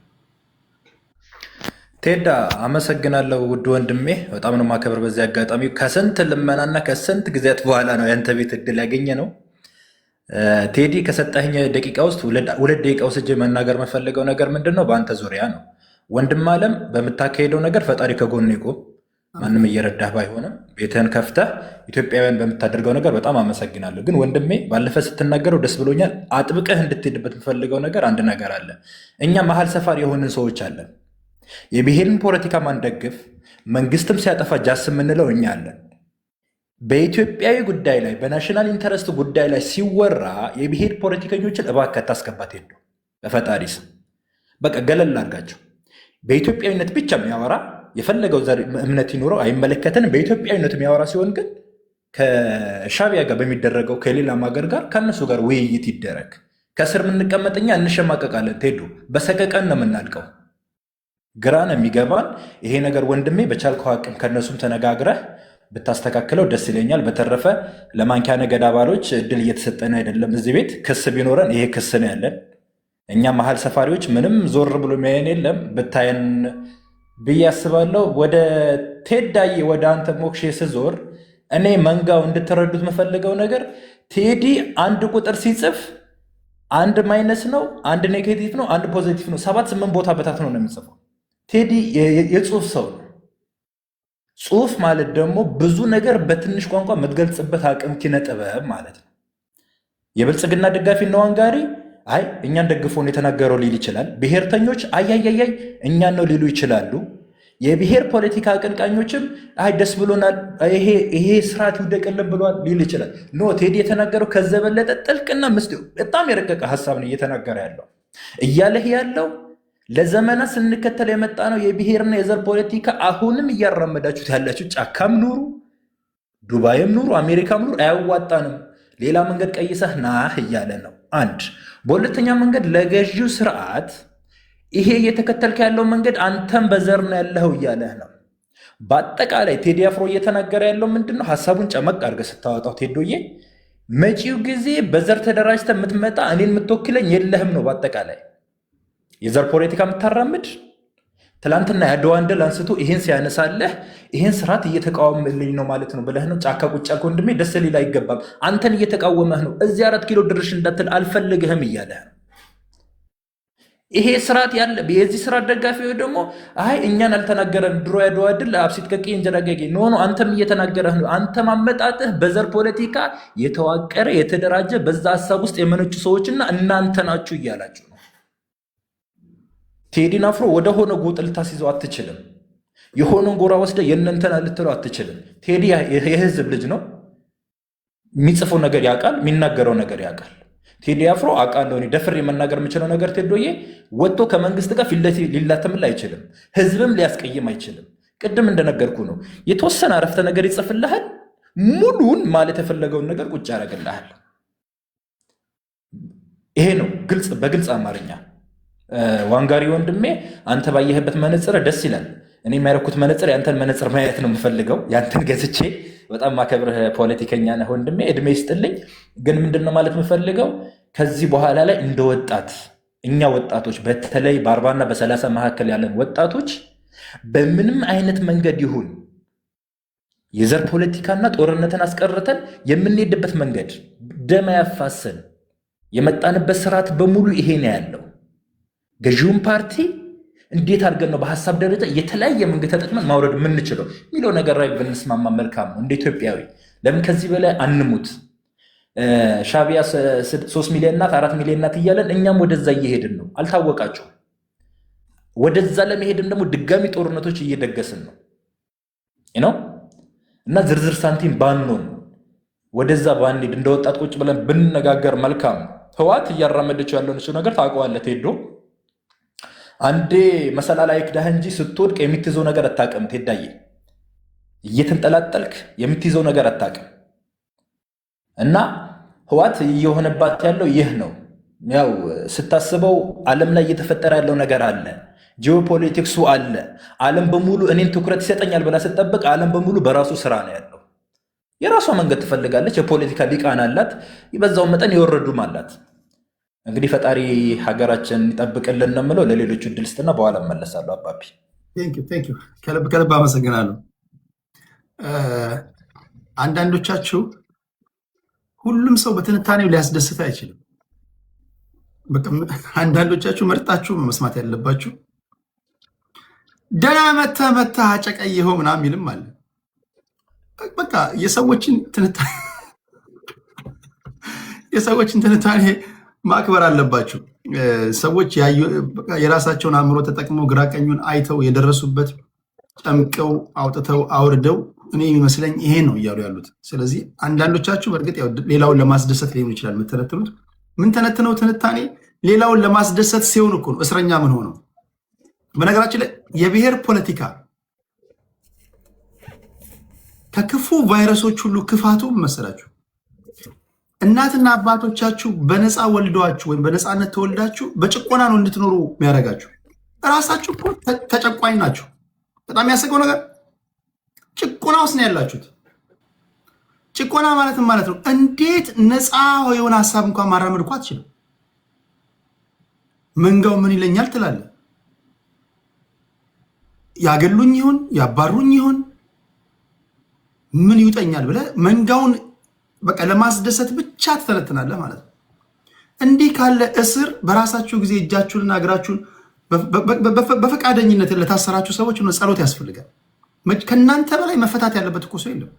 ቴዳ አመሰግናለሁ ውድ ወንድሜ፣ በጣም ነው ማከብር። በዚህ አጋጣሚ ከስንት ልመናና ከስንት ጊዜያት በኋላ ነው ያንተ ቤት እድል ያገኘ ነው። ቴዲ ከሰጠኝ ደቂቃ ውስጥ 2 ደቂቃ ወስጄ መናገር የምፈልገው ነገር ምንድን ነው? በአንተ ዙሪያ ነው። ወንድም አለም በምታካሄደው ነገር ፈጣሪ ከጎን ይቁም። ማንም እየረዳህ ባይሆንም ቤትህን ከፍተህ ኢትዮጵያውያን በምታደርገው ነገር በጣም አመሰግናለሁ። ግን ወንድሜ ባለፈ ስትናገረው ደስ ብሎኛል። አጥብቀህ እንድትሄድበት የምፈልገው ነገር አንድ ነገር አለ። እኛ መሀል ሰፋሪ የሆንን ሰዎች አለን። የብሔርን ፖለቲካ ማንደግፍ፣ መንግስትም ሲያጠፋ ጃስ የምንለው እኛ አለን። በኢትዮጵያዊ ጉዳይ ላይ በናሽናል ኢንተረስት ጉዳይ ላይ ሲወራ የብሔር ፖለቲከኞችን እባክህ ታስገባት ሄዱ። በፈጣሪ ስም በቃ ገለል አድርጋቸው። በኢትዮጵያዊነት ብቻ የሚያወራ የፈለገው እምነት ይኑረው አይመለከተንም። በኢትዮጵያዊነት የሚያወራ ሲሆን ግን ከሻቢያ ጋር በሚደረገው ከሌላም ሀገር ጋር ከእነሱ ጋር ውይይት ይደረግ። ከስር የምንቀመጥኛ እንሸማቀቃለን። ቴዱ በሰቀቀን ነው የምናልቀው። ግራ ነው የሚገባን ይሄ ነገር። ወንድሜ በቻልከው አቅም ከእነሱም ተነጋግረህ ብታስተካክለው ደስ ይለኛል። በተረፈ ለማንኪያ ነገድ አባሎች እድል እየተሰጠን አይደለም። እዚህ ቤት ክስ ቢኖረን ይሄ ክስ ነው ያለን። እኛ መሀል ሰፋሪዎች ምንም ዞር ብሎ የሚያየን የለም። ብታየን ብዬ አስባለሁ። ወደ ቴዳዬ ወደ አንተ ሞክሼ ስዞር እኔ መንጋው እንድትረዱት የምፈልገው ነገር ቴዲ አንድ ቁጥር ሲጽፍ አንድ ማይነስ ነው፣ አንድ ኔጌቲቭ ነው፣ አንድ ፖዚቲቭ ነው። 7-8 ቦታ በታት ነው የሚጽፈው። ቴዲ የጽሁፍ ሰው ነው። ጽሁፍ ማለት ደግሞ ብዙ ነገር በትንሽ ቋንቋ የምትገልጽበት አቅም ኪነጥበብ ማለት ነው። የብልጽግና ደጋፊ ነው አንጋሪ አይ እኛን ደግፎን የተናገረው ሊል ይችላል። ብሔርተኞች አያያያይ እኛን ነው ሊሉ ይችላሉ። የብሔር ፖለቲካ አቀንቃኞችም አይ ደስ ብሎናል፣ ይሄ ስርዓት ይውደቅልን ብሏል ሊል ይችላል። ኖ ቴዲ የተናገረው ከዛ በለጠ ጥልቅና በጣም የረቀቀ ሀሳብ ነው እየተናገረ ያለው። እያለህ ያለው ለዘመናት ስንከተል የመጣ ነው የብሔርና የዘር ፖለቲካ። አሁንም እያራመዳችሁት ያላችሁ ጫካም ኑሩ፣ ዱባይም ኑሩ፣ አሜሪካም ኑሩ አያዋጣንም። ሌላ መንገድ ቀይሰህ ናህ እያለ ነው። አንድ በሁለተኛ መንገድ ለገዢው ስርዓት ይሄ እየተከተልክ ያለው መንገድ አንተም በዘር ነው ያለኸው እያለህ ነው። በአጠቃላይ ቴዲ አፍሮ እየተናገረ ያለው ምንድን ነው? ሀሳቡን ጨመቅ አድርገህ ስታወጣው ቴዶዬ መጪው ጊዜ በዘር ተደራጅተህ የምትመጣ እኔን የምትወክለኝ የለህም ነው። በአጠቃላይ የዘር ፖለቲካ የምታራምድ ትላንትና ያድዋን ድል አንስቶ ይሄን ሲያነሳለህ ይሄን ስርዓት እየተቃወምልኝ ነው ማለት ነው ብለህ ነው ጫካ ቁጭ ያልክ ወንድሜ፣ ደስ ሊል አይገባም። አንተን እየተቃወመህ ነው። እዚህ 4 ኪሎ ድርሽ እንዳትል አልፈልግህም እያለህ ነው። ይሄ ስርዓት ያለ የዚህ ስርዓት ደጋፊዎች ደግሞ አይ እኛን አልተናገረን ድሮ ያድዋ ድል አብሲት ከቂ እንጀራገጊ ኖ አንተም እየተናገረህ ነው። አንተ ማመጣጥህ በዘር ፖለቲካ የተዋቀረ የተደራጀ በዛ ሀሳብ ውስጥ የመነጩ ሰዎችና እናንተ ናችሁ እያላችሁ ነው። ቴዲን አፍሮ ወደ ሆነ ጎጥ ልታስይዘው አትችልም። የሆነን ጎራ ወስደ የእነንተና ልትለው አትችልም። ቴዲ የህዝብ ልጅ ነው። የሚጽፈው ነገር ያውቃል፣ የሚናገረው ነገር ያውቃል። ቴዲ አፍሮ አውቃለሁ እኔ ደፍሬ መናገር የምችለው ነገር ቴዶዬ ወጥቶ ከመንግስት ጋር ፊት ለፊት ሊላተምል አይችልም። ህዝብም ሊያስቀይም አይችልም። ቅድም እንደነገርኩ ነው። የተወሰነ አረፍተ ነገር ይጽፍልሃል፣ ሙሉን ማለት የፈለገውን ነገር ቁጭ ያደርግልሃል። ይሄ ነው ግልጽ በግልጽ አማርኛ። ዋንጋሪ ወንድሜ አንተ ባየህበት መነጽር ደስ ይላል። እኔ የሚያረኩት መነጽር ያንተን መነጽር ማየት ነው የምፈልገው። ያንተን ገዝቼ በጣም ማከብርህ ፖለቲከኛ ነህ ወንድሜ፣ እድሜ ይስጥልኝ። ግን ምንድነው ማለት የምፈልገው ከዚህ በኋላ ላይ እንደ ወጣት እኛ ወጣቶች በተለይ በ40 እና በ30 መካከል ያለን ወጣቶች በምንም አይነት መንገድ ይሁን የዘር ፖለቲካና ጦርነትን አስቀርተን የምንሄድበት መንገድ ደም ያፋሰን የመጣንበት ስርዓት በሙሉ ይሄ ነው ያለው። ገዢውን ፓርቲ እንዴት አድርገን ነው በሀሳብ ደረጃ የተለያየ መንገድ ተጠቅመን ማውረድ የምንችለው የሚለው ነገር ላይ ብንስማማ መልካም ነው እንደ ኢትዮጵያዊ። ለምን ከዚህ በላይ አንሙት? ሻቢያ 3 ሚሊዮን ናት 4 ሚሊዮን ናት እያለን እኛም ወደዛ እየሄድን ነው። አልታወቃችሁም? ወደዛ ለመሄድን ደግሞ ድጋሚ ጦርነቶች እየደገስን ነው ነው እና ዝርዝር ሳንቲም ባንሆን ወደዛ ባንሄድ እንደ ወጣት ቁጭ ብለን ብንነጋገር መልካም ነው። ህወሓት እያራመደችው ያለውን እሱ ነገር ታውቀዋለህ ቴዶ። አንዴ መሰላ ላይ ክዳህ እንጂ ስትወድቅ የምትይዘው ነገር አታውቅም። ቴዳዬ እየተንጠላጠልክ የምትይዘው ነገር አታውቅም። እና ህወሓት እየሆነባት ያለው ይህ ነው። ያው ስታስበው ዓለም ላይ እየተፈጠረ ያለው ነገር አለ፣ ጂኦፖለቲክሱ አለ። ዓለም በሙሉ እኔን ትኩረት ይሰጠኛል ብላ ስትጠብቅ ዓለም በሙሉ በራሱ ስራ ነው ያለው። የራሷ መንገድ ትፈልጋለች። የፖለቲካ ሊቃን አላት፣ በዛው መጠን የወረዱም አላት። እንግዲህ ፈጣሪ ሀገራችን ይጠብቅልን ነው የምለው። ለሌሎቹ እድል ስጥና በኋላ እመለሳለሁ። አባቢ ከልብ አመሰግናለሁ። አንዳንዶቻችሁ ሁሉም ሰው በትንታኔው ሊያስደስት አይችልም። አንዳንዶቻችሁ መርጣችሁ መስማት ያለባችሁ ደህና መተህ አጨቀየኸው ምናምን የሚልም አለ። በቃ የሰዎችን ትንታኔ ማክበር አለባችሁ። ሰዎች የራሳቸውን አእምሮ ተጠቅመው ግራቀኙን አይተው የደረሱበት ጨምቀው አውጥተው አውርደው እኔ የሚመስለኝ ይሄ ነው እያሉ ያሉት። ስለዚህ አንዳንዶቻችሁ በእርግጥ ሌላውን ለማስደሰት ሊሆን ይችላል የምትተነትኑት። ምን ተነትነው ትንታኔ ሌላውን ለማስደሰት ሲሆን እኮ ነው እስረኛ ምን ሆነው። በነገራችን ላይ የብሔር ፖለቲካ ከክፉ ቫይረሶች ሁሉ ክፋቱ መሰላችሁ እናትና አባቶቻችሁ በነፃ ወልደዋችሁ ወይም በነፃነት ተወልዳችሁ በጭቆና ነው እንድትኖሩ የሚያደርጋችሁ። እራሳችሁ እኮ ተጨቋኝ ናችሁ። በጣም ያሰገው ነገር ጭቆና ውስጥ ነው ያላችሁት። ጭቆና ማለትም ማለት ነው እንዴት ነፃ የሆነ ሀሳብ እንኳን ማራመድ እኮ አትችልም። መንጋው ምን ይለኛል ትላለህ። ያገሉኝ ይሆን ያባሩኝ ይሆን ምን ይውጠኛል ብለህ መንጋውን በቃ ለማስደሰት ብቻ ትተነትናለህ ማለት ነው። እንዲህ ካለ እስር በራሳችሁ ጊዜ እጃችሁንና እግራችሁን በፈቃደኝነት ለታሰራችሁ ሰዎች ጸሎት ያስፈልጋል። ከእናንተ በላይ መፈታት ያለበት እኮ ሰው የለም።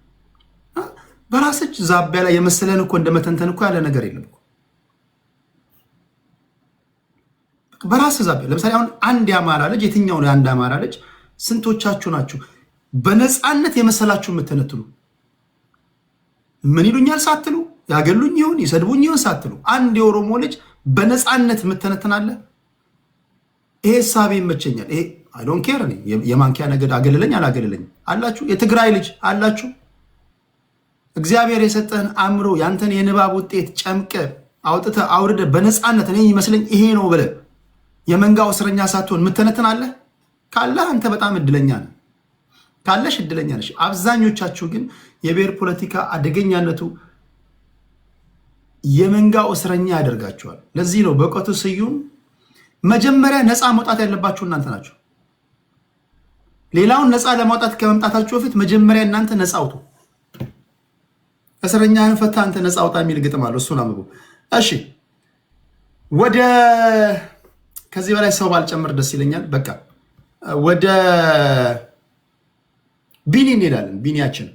በራስች ዛቢያ ላይ የመሰለን እኮ እንደመተንተን እኮ ያለ ነገር የለም። በራስ ዛቢያ ለምሳሌ አሁን አንድ የአማራ ልጅ የትኛውን የአንድ አማራ ልጅ ስንቶቻችሁ ናችሁ በነፃነት የመሰላችሁ የምትነትኑ? ምን ይሉኛል ሳትሉ ያገሉኝ ይሁን ይሰድቡኝ ይሁን ሳትሉ አንድ የኦሮሞ ልጅ በነፃነት የምትነትናለ? ይሄ ሳቢ ይመቸኛል። ይሄ አይ ዶንት ኬር። የማንኪያ ነገድ አገለለኝ አላገለለኝ አላችሁ። የትግራይ ልጅ አላችሁ። እግዚአብሔር የሰጠህን አእምሮ ያንተን የንባብ ውጤት ጨምቀ አውጥተ አውርደ በነፃነት እኔ ይመስለኝ ይሄ ነው ብለህ የመንጋው እስረኛ ሳትሆን ምተነትናለህ ካለህ አንተ በጣም እድለኛ ነህ። ካለሽ እድለኛ ነሽ። አብዛኞቻችሁ ግን የብሔር ፖለቲካ አደገኛነቱ የመንጋው እስረኛ ያደርጋችኋል። ለዚህ ነው በእውቀቱ ስዩም መጀመሪያ ነፃ መውጣት ያለባችሁ እናንተ ናችሁ። ሌላውን ነፃ ለማውጣት ከመምጣታችሁ በፊት መጀመሪያ እናንተ ነፃ አውጡ። እስረኛህን ፈታ አንተ ነፃ አውጣ የሚል ግጥም አለው። እሱን አንብቡ። እሺ ወደ ከዚህ በላይ ሰው ባልጨምር ደስ ይለኛል። በቃ ወደ ቢኒ እንሄዳለን። ቢኒያችን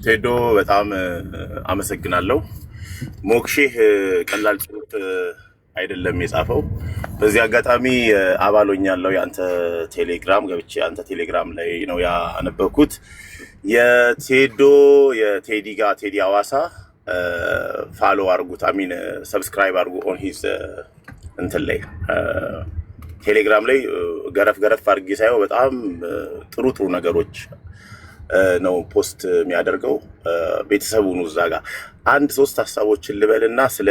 ቴዶ በጣም አመሰግናለሁ። ሞክሼህ ቀላል ጽሁፍ አይደለም የጻፈው። በዚህ አጋጣሚ አባሎኛለሁ የአንተ ቴሌግራም ገብቼ አንተ ቴሌግራም ላይ ነው ያነበብኩት። የቴዲ ጋር ቴዲ አዋሳ ፋሎ አርጉት፣ አሚን ሰብስክራይብ አርጉ ኦን ሂዝ እንትን ላይ ቴሌግራም ላይ ገረፍ ገረፍ አድርጌ ሳይሆን በጣም ጥሩ ጥሩ ነገሮች ነው ፖስት የሚያደርገው። ቤተሰቡን እዛ ጋር አንድ ሶስት ሀሳቦችን ልበልና ስለ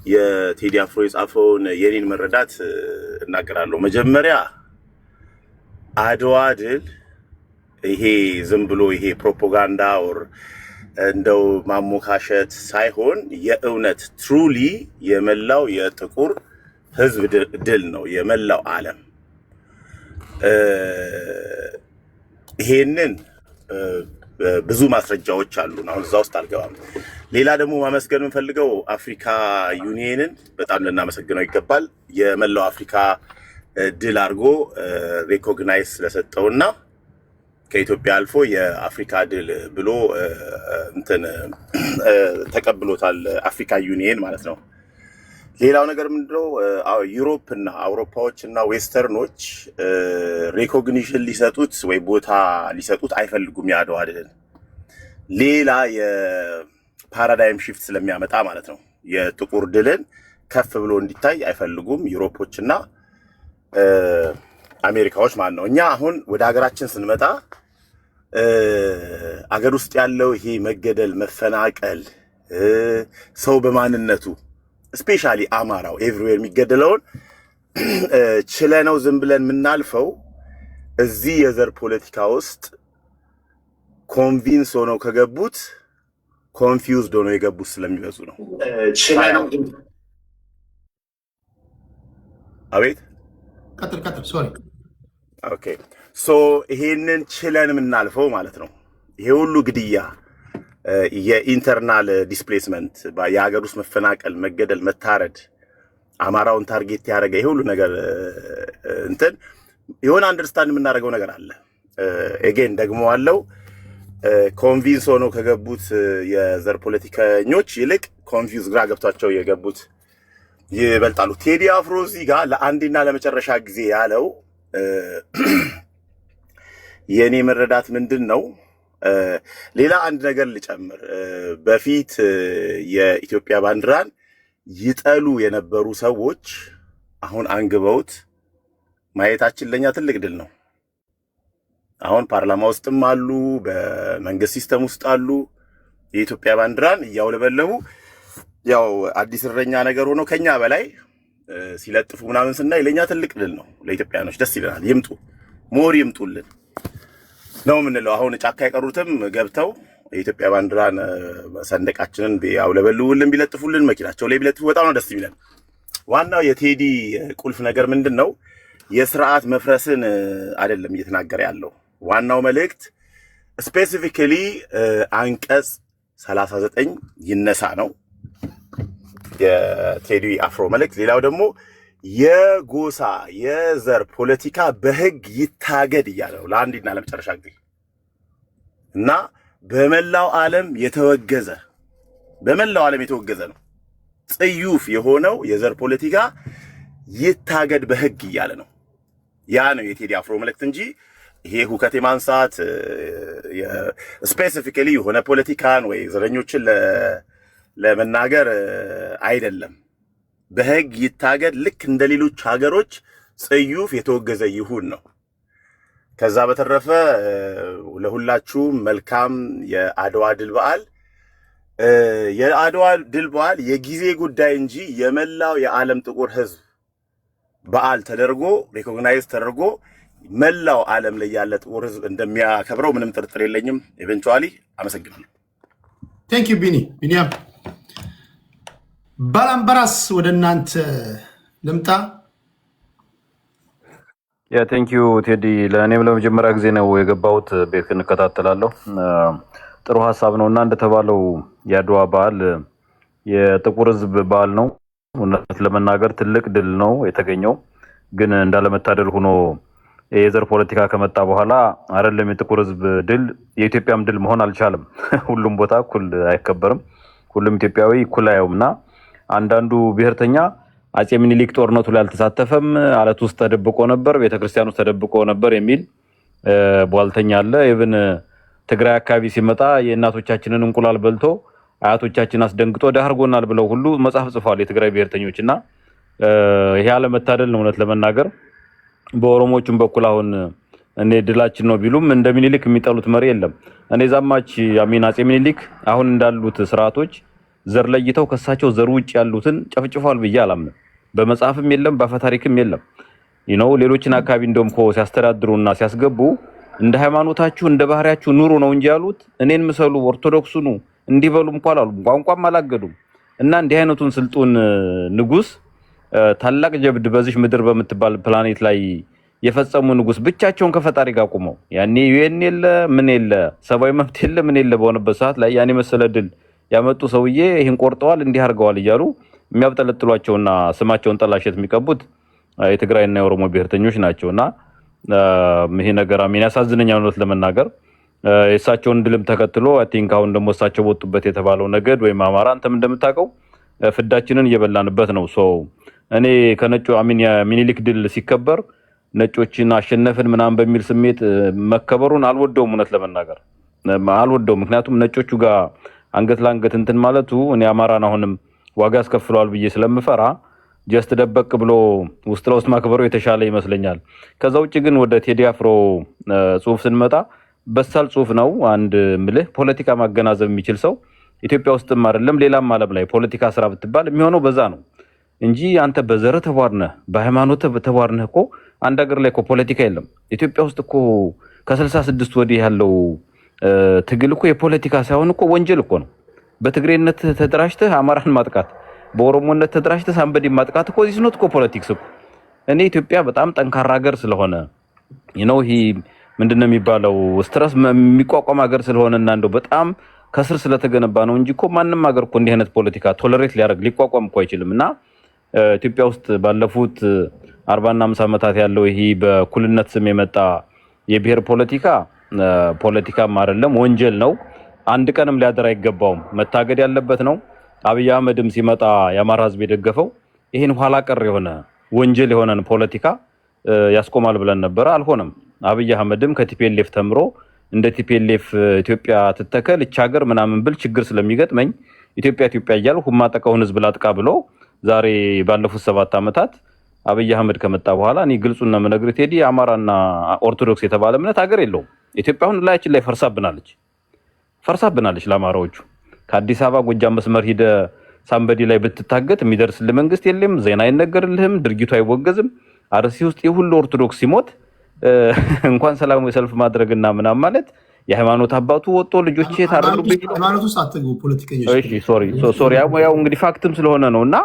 የቴዲ አፍሮ የጻፈውን የኔን መረዳት እናገራለሁ። መጀመሪያ አድዋ ድል ይሄ ዝም ብሎ ይሄ ፕሮፓጋንዳ ኦር እንደው ማሞካሸት ሳይሆን የእውነት ትሩሊ የመላው የጥቁር ህዝብ ድል ነው፣ የመላው ዓለም። ይሄንን ብዙ ማስረጃዎች አሉን። አሁን እዛ ውስጥ አልገባም። ሌላ ደግሞ ማመስገን የምንፈልገው አፍሪካ ዩኒየንን በጣም ልናመሰግነው ይገባል። የመላው አፍሪካ ድል አድርጎ ሬኮግናይዝ ስለሰጠውና ከኢትዮጵያ አልፎ የአፍሪካ ድል ብሎ እንትን ተቀብሎታል፣ አፍሪካ ዩኒየን ማለት ነው። ሌላው ነገር ምንድነው ዩሮፕ እና አውሮፓዎች እና ዌስተርኖች ሬኮግኒሽን ሊሰጡት ወይ ቦታ ሊሰጡት አይፈልጉም። የአድዋ ድልን ሌላ የፓራዳይም ሺፍት ስለሚያመጣ ማለት ነው። የጥቁር ድልን ከፍ ብሎ እንዲታይ አይፈልጉም ዩሮፖች እና አሜሪካዎች ማለት ነው። እኛ አሁን ወደ ሀገራችን ስንመጣ አገር ውስጥ ያለው ይሄ መገደል፣ መፈናቀል፣ ሰው በማንነቱ ስፔሻሊ አማራው ኤቭሪዌር የሚገደለውን ችለነው ዝም ብለን የምናልፈው እዚህ የዘር ፖለቲካ ውስጥ ኮንቪንስ ሆነው ከገቡት ኮንፊውዝድ ሆነው የገቡት ስለሚበዙ ነው። አቤት ቀጥል ሶሪ ኦኬ ሶ ይሄንን ችለን የምናልፈው ማለት ነው። ይሄ ሁሉ ግድያ፣ የኢንተርናል ዲስፕሌስመንት፣ የሀገር ውስጥ መፈናቀል፣ መገደል፣ መታረድ፣ አማራውን ታርጌት ያደረገ ይሄ ሁሉ ነገር እንትን የሆነ አንደርስታንድ የምናደርገው ነገር አለ። ኤጌን ደግሞ አለው ኮንቪንስ ሆነው ከገቡት የዘር ፖለቲከኞች ይልቅ ኮንፊውዝ ግራ ገብቷቸው የገቡት ይበልጣሉ። ቴዲ አፍሮ እዚህ ጋር ለአንዴና ለመጨረሻ ጊዜ ያለው የኔ መረዳት ምንድን ነው? ሌላ አንድ ነገር ልጨምር። በፊት የኢትዮጵያ ባንዲራን ይጠሉ የነበሩ ሰዎች አሁን አንግበውት ማየታችን ለኛ ትልቅ ድል ነው። አሁን ፓርላማ ውስጥም አሉ፣ በመንግስት ሲስተም ውስጥ አሉ። የኢትዮጵያ ባንዲራን እያውለበለቡ ያው አዲስ እረኛ ነገር ሆኖ ከኛ በላይ ሲለጥፉ ምናምን ስናይ ለኛ ትልቅ ድል ነው። ለኢትዮጵያኖች ደስ ይለናል። ይምጡ፣ ሞር ይምጡልን ነው የምንለው። አሁን ጫካ የቀሩትም ገብተው የኢትዮጵያ ባንዲራን ሰንደቃችንን ቢያውለበልቡልን፣ ቢለጥፉልን፣ መኪናቸው ላይ ቢለጥፉ በጣም ነው ደስ የሚለን። ዋናው የቴዲ ቁልፍ ነገር ምንድን ነው? የስርዓት መፍረስን አይደለም እየተናገረ ያለው። ዋናው መልእክት ስፔሲፊካሊ አንቀጽ 39 ይነሳ ነው የቴዲ አፍሮ መልእክት። ሌላው ደግሞ የጎሳ የዘር ፖለቲካ በህግ ይታገድ እያለ ነው ለአንድና ለመጨረሻ ጊዜ እና በመላው ዓለም የተወገዘ ነው። ጽዩፍ የሆነው የዘር ፖለቲካ ይታገድ በህግ እያለ ነው። ያ ነው የቴዲ አፍሮ መልእክት እንጂ ይሄ ሁከት ማንሳት ስፔሲፊካሊ የሆነ ፖለቲካን ወይ ዘረኞችን ለመናገር አይደለም። በህግ ይታገድ ልክ እንደ ሌሎች ሀገሮች ጽዩፍ የተወገዘ ይሁን ነው። ከዛ በተረፈ ለሁላችሁም መልካም የአድዋ ድል በዓል። የአድዋ ድል በዓል የጊዜ ጉዳይ እንጂ የመላው የዓለም ጥቁር ህዝብ በዓል ተደርጎ ሪኮግናይዝ ተደርጎ መላው ዓለም ላይ ያለ ጥቁር ህዝብ እንደሚያከብረው ምንም ጥርጥር የለኝም። ኤቨንቹዋሊ አመሰግናለሁ። ቴንክ ዩ ቢኒያም። ባላምበራስ ወደ እናንተ ልምጣ። ቴንክ ዩ ቴዲ። ለእኔም ለመጀመሪያ ጊዜ ነው የገባሁት፣ ቤት እንከታተላለሁ። ጥሩ ሀሳብ ነው እና እንደተባለው የአድዋ በዓል የጥቁር ህዝብ በዓል ነው። እውነት ለመናገር ትልቅ ድል ነው የተገኘው። ግን እንዳለመታደል ሆኖ የዘር ፖለቲካ ከመጣ በኋላ አይደለም የጥቁር ህዝብ ድል የኢትዮጵያም ድል መሆን አልቻለም። ሁሉም ቦታ እኩል አይከበርም፣ ሁሉም ኢትዮጵያዊ እኩል አየውምና አንዳንዱ ብሔርተኛ አጼ ምኒልክ ጦርነቱ ላይ አልተሳተፈም፣ አለት ውስጥ ተደብቆ ነበር፣ ቤተክርስቲያን ውስጥ ተደብቆ ነበር የሚል ቧልተኛ አለ። ኢቭን ትግራይ አካባቢ ሲመጣ የእናቶቻችንን እንቁላል በልቶ አያቶቻችን አስደንግጦ ዳርጎናል ብለው ሁሉ መጽሐፍ ጽፏል የትግራይ ብሔርተኞችና ይሄ አለመታደል ነው እውነት ለመናገር። በኦሮሞዎቹም በኩል አሁን እኔ ድላችን ነው ቢሉም እንደ ምኒልክ የሚጠሉት መሪ የለም። እኔ ዛማች አጼ ምኒልክ አሁን እንዳሉት ስርዓቶች ዘር ለይተው ከሳቸው ዘር ውጭ ያሉትን ጨፍጭፏል ብዬ አላምንም። በመጽሐፍም የለም በአፈታሪክም የለም። ሌሎችን አካባቢ እንደውም ሲያስተዳድሩና ሲያስገቡ እንደ ሃይማኖታችሁ እንደ ባህሪያችሁ ኑሩ ነው እንጂ ያሉት እኔን ምሰሉ ኦርቶዶክሱ ኑ እንዲበሉ እንኳን አሉ፣ ቋንቋም አላገዱም። እና እንዲህ አይነቱን ስልጡን ንጉስ ታላቅ ጀብድ በዚህ ምድር በምትባል ፕላኔት ላይ የፈጸሙ ንጉስ ብቻቸውን ከፈጣሪ ጋር ቆመው ያኔ ዩኤን የለ ምን የለ ሰብአዊ መብት የለ ምን የለ በሆነበት ሰዓት ላይ ያኔ መሰለ ድል ያመጡ ሰውዬ ይሄን ቆርጠዋል እንዲህ አድርገዋል እያሉ የሚያብጠለጥሏቸውና ስማቸውን ጠላሸት የሚቀቡት የትግራይና የኦሮሞ ብሔርተኞች ናቸውና ይሄ ነገር አሜን ያሳዝነኛል እውነት ለመናገር። የእሳቸውን ድልም ተከትሎ አይ ቲንክ አሁን ደግሞ እሳቸው ወጡበት የተባለው ነገድ ወይም አማራ አንተም እንደምታውቀው ፍዳችንን እየበላንበት ነው። እኔ ከነጩ ሚኒሊክ ድል ሲከበር ነጮችን አሸነፍን ምናምን በሚል ስሜት መከበሩን አልወደውም እውነት ለመናገር አልወደውም። ምክንያቱም ነጮቹ ጋር አንገት ለአንገት እንትን ማለቱ እኔ አማራን አሁንም ዋጋ ያስከፍለዋል ብዬ ስለምፈራ ጀስት ደበቅ ብሎ ውስጥ ለውስጥ ማክበሩ የተሻለ ይመስለኛል። ከዛ ውጭ ግን ወደ ቴዲ አፍሮ ጽሁፍ ስንመጣ በሳል ጽሁፍ ነው። አንድ ምልህ ፖለቲካ ማገናዘብ የሚችል ሰው ኢትዮጵያ ውስጥም አይደለም ሌላም ዓለም ላይ ፖለቲካ ስራ ብትባል የሚሆነው በዛ ነው እንጂ አንተ በዘር ተቧርነህ በሃይማኖት ተቧርነህ እኮ አንድ ሀገር ላይ እኮ ፖለቲካ የለም። ኢትዮጵያ ውስጥ እኮ ከ66 ወዲህ ያለው ትግል እኮ የፖለቲካ ሳይሆን እኮ ወንጀል እኮ ነው። በትግሬነት ተደራጅተህ አማራን ማጥቃት፣ በኦሮሞነት ተደራጅተህ ሳምበዲ ማጥቃት እኮ ዚስ ኖት እኮ ፖለቲክስ እኮ። እኔ ኢትዮጵያ በጣም ጠንካራ ሀገር ስለሆነ ይሄ ምንድነው የሚባለው ስትረስ የሚቋቋም ሀገር ስለሆነና እንደው በጣም ከስር ስለተገነባ ነው እንጂ እኮ ማንም ሀገር እኮ እንዲህ አይነት ፖለቲካ ቶለሬት ሊቋቋም እኮ አይችልምና ኢትዮጵያ ውስጥ ባለፉት 40 እና 50 ዓመታት ያለው ይሄ በኩልነት ስም የመጣ የብሔር ፖለቲካም አይደለም ወንጀል ነው። አንድ ቀንም ሊያደር አይገባውም፣ መታገድ ያለበት ነው። አብይ አህመድም ሲመጣ የአማራ ህዝብ የደገፈው ይሄን ኋላ ቀር የሆነ ወንጀል የሆነን ፖለቲካ ያስቆማል ብለን ነበር፣ አልሆነም። አብይ አህመድም ከቲፒኤልኤፍ ተምሮ እንደ ቲፒኤልኤፍ ኢትዮጵያ ትተከል እቻ ሀገር ምናምን ብል ችግር ስለሚገጥመኝ ኢትዮጵያ እያልኩ ማጠቃውን ህዝብ ላጥቃ ብሎ ዛሬ ባለፉት 7 ዓመታት አብይ አህመድ ከመጣ በኋላ እኔ ግልጹና መነግርህ ቴዲ አማራና ኦርቶዶክስ የተባለ እምነት ሀገር የለውም። ኢትዮጵያ አሁን ላያችን ላይ ፈርሳብናለች ለአማራዎቹ። ከአዲስ አበባ ጎጃም መስመር ሂደ ሳምበዲ ላይ ብትታገት የሚደርስልህ መንግስት የለም፣ ዜና አይነገርልህም፣ ድርጊቱ አይወገዝም። አርሲ ውስጥ የሁሉ ኦርቶዶክስ ሲሞት እንኳን ሰላማዊ ሰልፍ ማድረግና ምናምን ማለት የሃይማኖት አባቱ ወጥቶ ልጆች የታረዱብኝ ነው። ሃይማኖት ውስጥ አትግቡ ፖለቲከኞች። እሺ ሶሪ ያው እንግዲህ ፋክትም ስለሆነ ነውና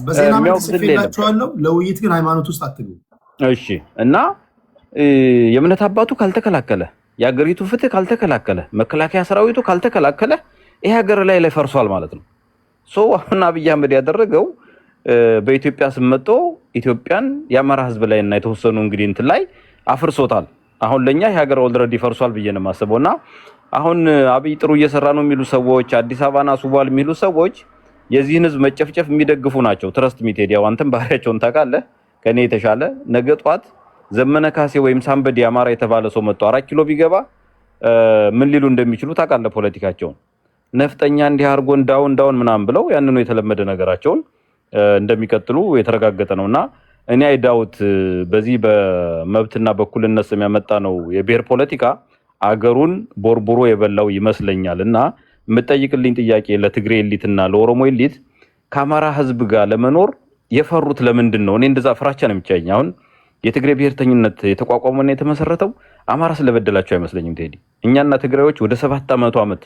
በዜና መልስላችኋለሁ። ለውይይት ግን ሃይማኖት ውስጥ አትግቡ። እሺ እና የእምነት አባቱ ካልተከላከለ፣ የሀገሪቱ ፍትህ ካልተከላከለ፣ መከላከያ ሰራዊቱ ካልተከላከለ ይሄ ሀገር ላይ ፈርሷል ማለት ነው። አሁን አብይ አህመድ ያደረገው በኢትዮጵያ ስመጦ ኢትዮጵያን የአማራ ህዝብ ላይ እና የተወሰኑ እንግዲህ እንትን ላይ አፍርሶታል። አሁን ለኛ ይሄ ሀገር ኦልሬዲ ፈርሷል ብዬ ነው የማስበውና አሁን አብይ ጥሩ እየሰራ ነው የሚሉ ሰዎች አዲስ አበባና ሱባል የሚሉ ሰዎች የዚህን ህዝብ መጨፍጨፍ የሚደግፉ ናቸው። ትረስት ሚቴድ ያው አንተም ባህሪያቸውን ታውቃለህ ከኔ የተሻለ። ነገ ጧት ዘመነ ካሴ ወይም ሳምበዲ አማራ የተባለ ሰው መጥቶ 4 ኪሎ ቢገባ ምን ሊሉ እንደሚችሉ ታውቃለህ ፖለቲካቸውን። ነፍጠኛ እንዲህ አርጎ ዳውን ምናምን ብለው ያንኑ የተለመደ ነገራቸውን እንደሚቀጥሉ የተረጋገጠ ነውና እኔ አይዳውት በዚህ በመብትና በኩልነት ስም ያመጣ ነው የብሔር ፖለቲካ አገሩን ቦርቦሮ የበላው ይመስለኛል። እና የምጠይቅልኝ ጥያቄ ለትግሬ ኤሊት እና ለኦሮሞ ኤሊት ከአማራ ህዝብ ጋር ለመኖር የፈሩት ለምንድን ነው? እኔ እንደዛ ፍራቻ ነው የሚቻለኝ። አሁን የትግሬ ብሔርተኝነት የተቋቋመና የተመሰረተው አማራ ስለበደላቸው አይመስለኝም ቴዲ። እኛና ትግራዮች ወደ 700 ዓመት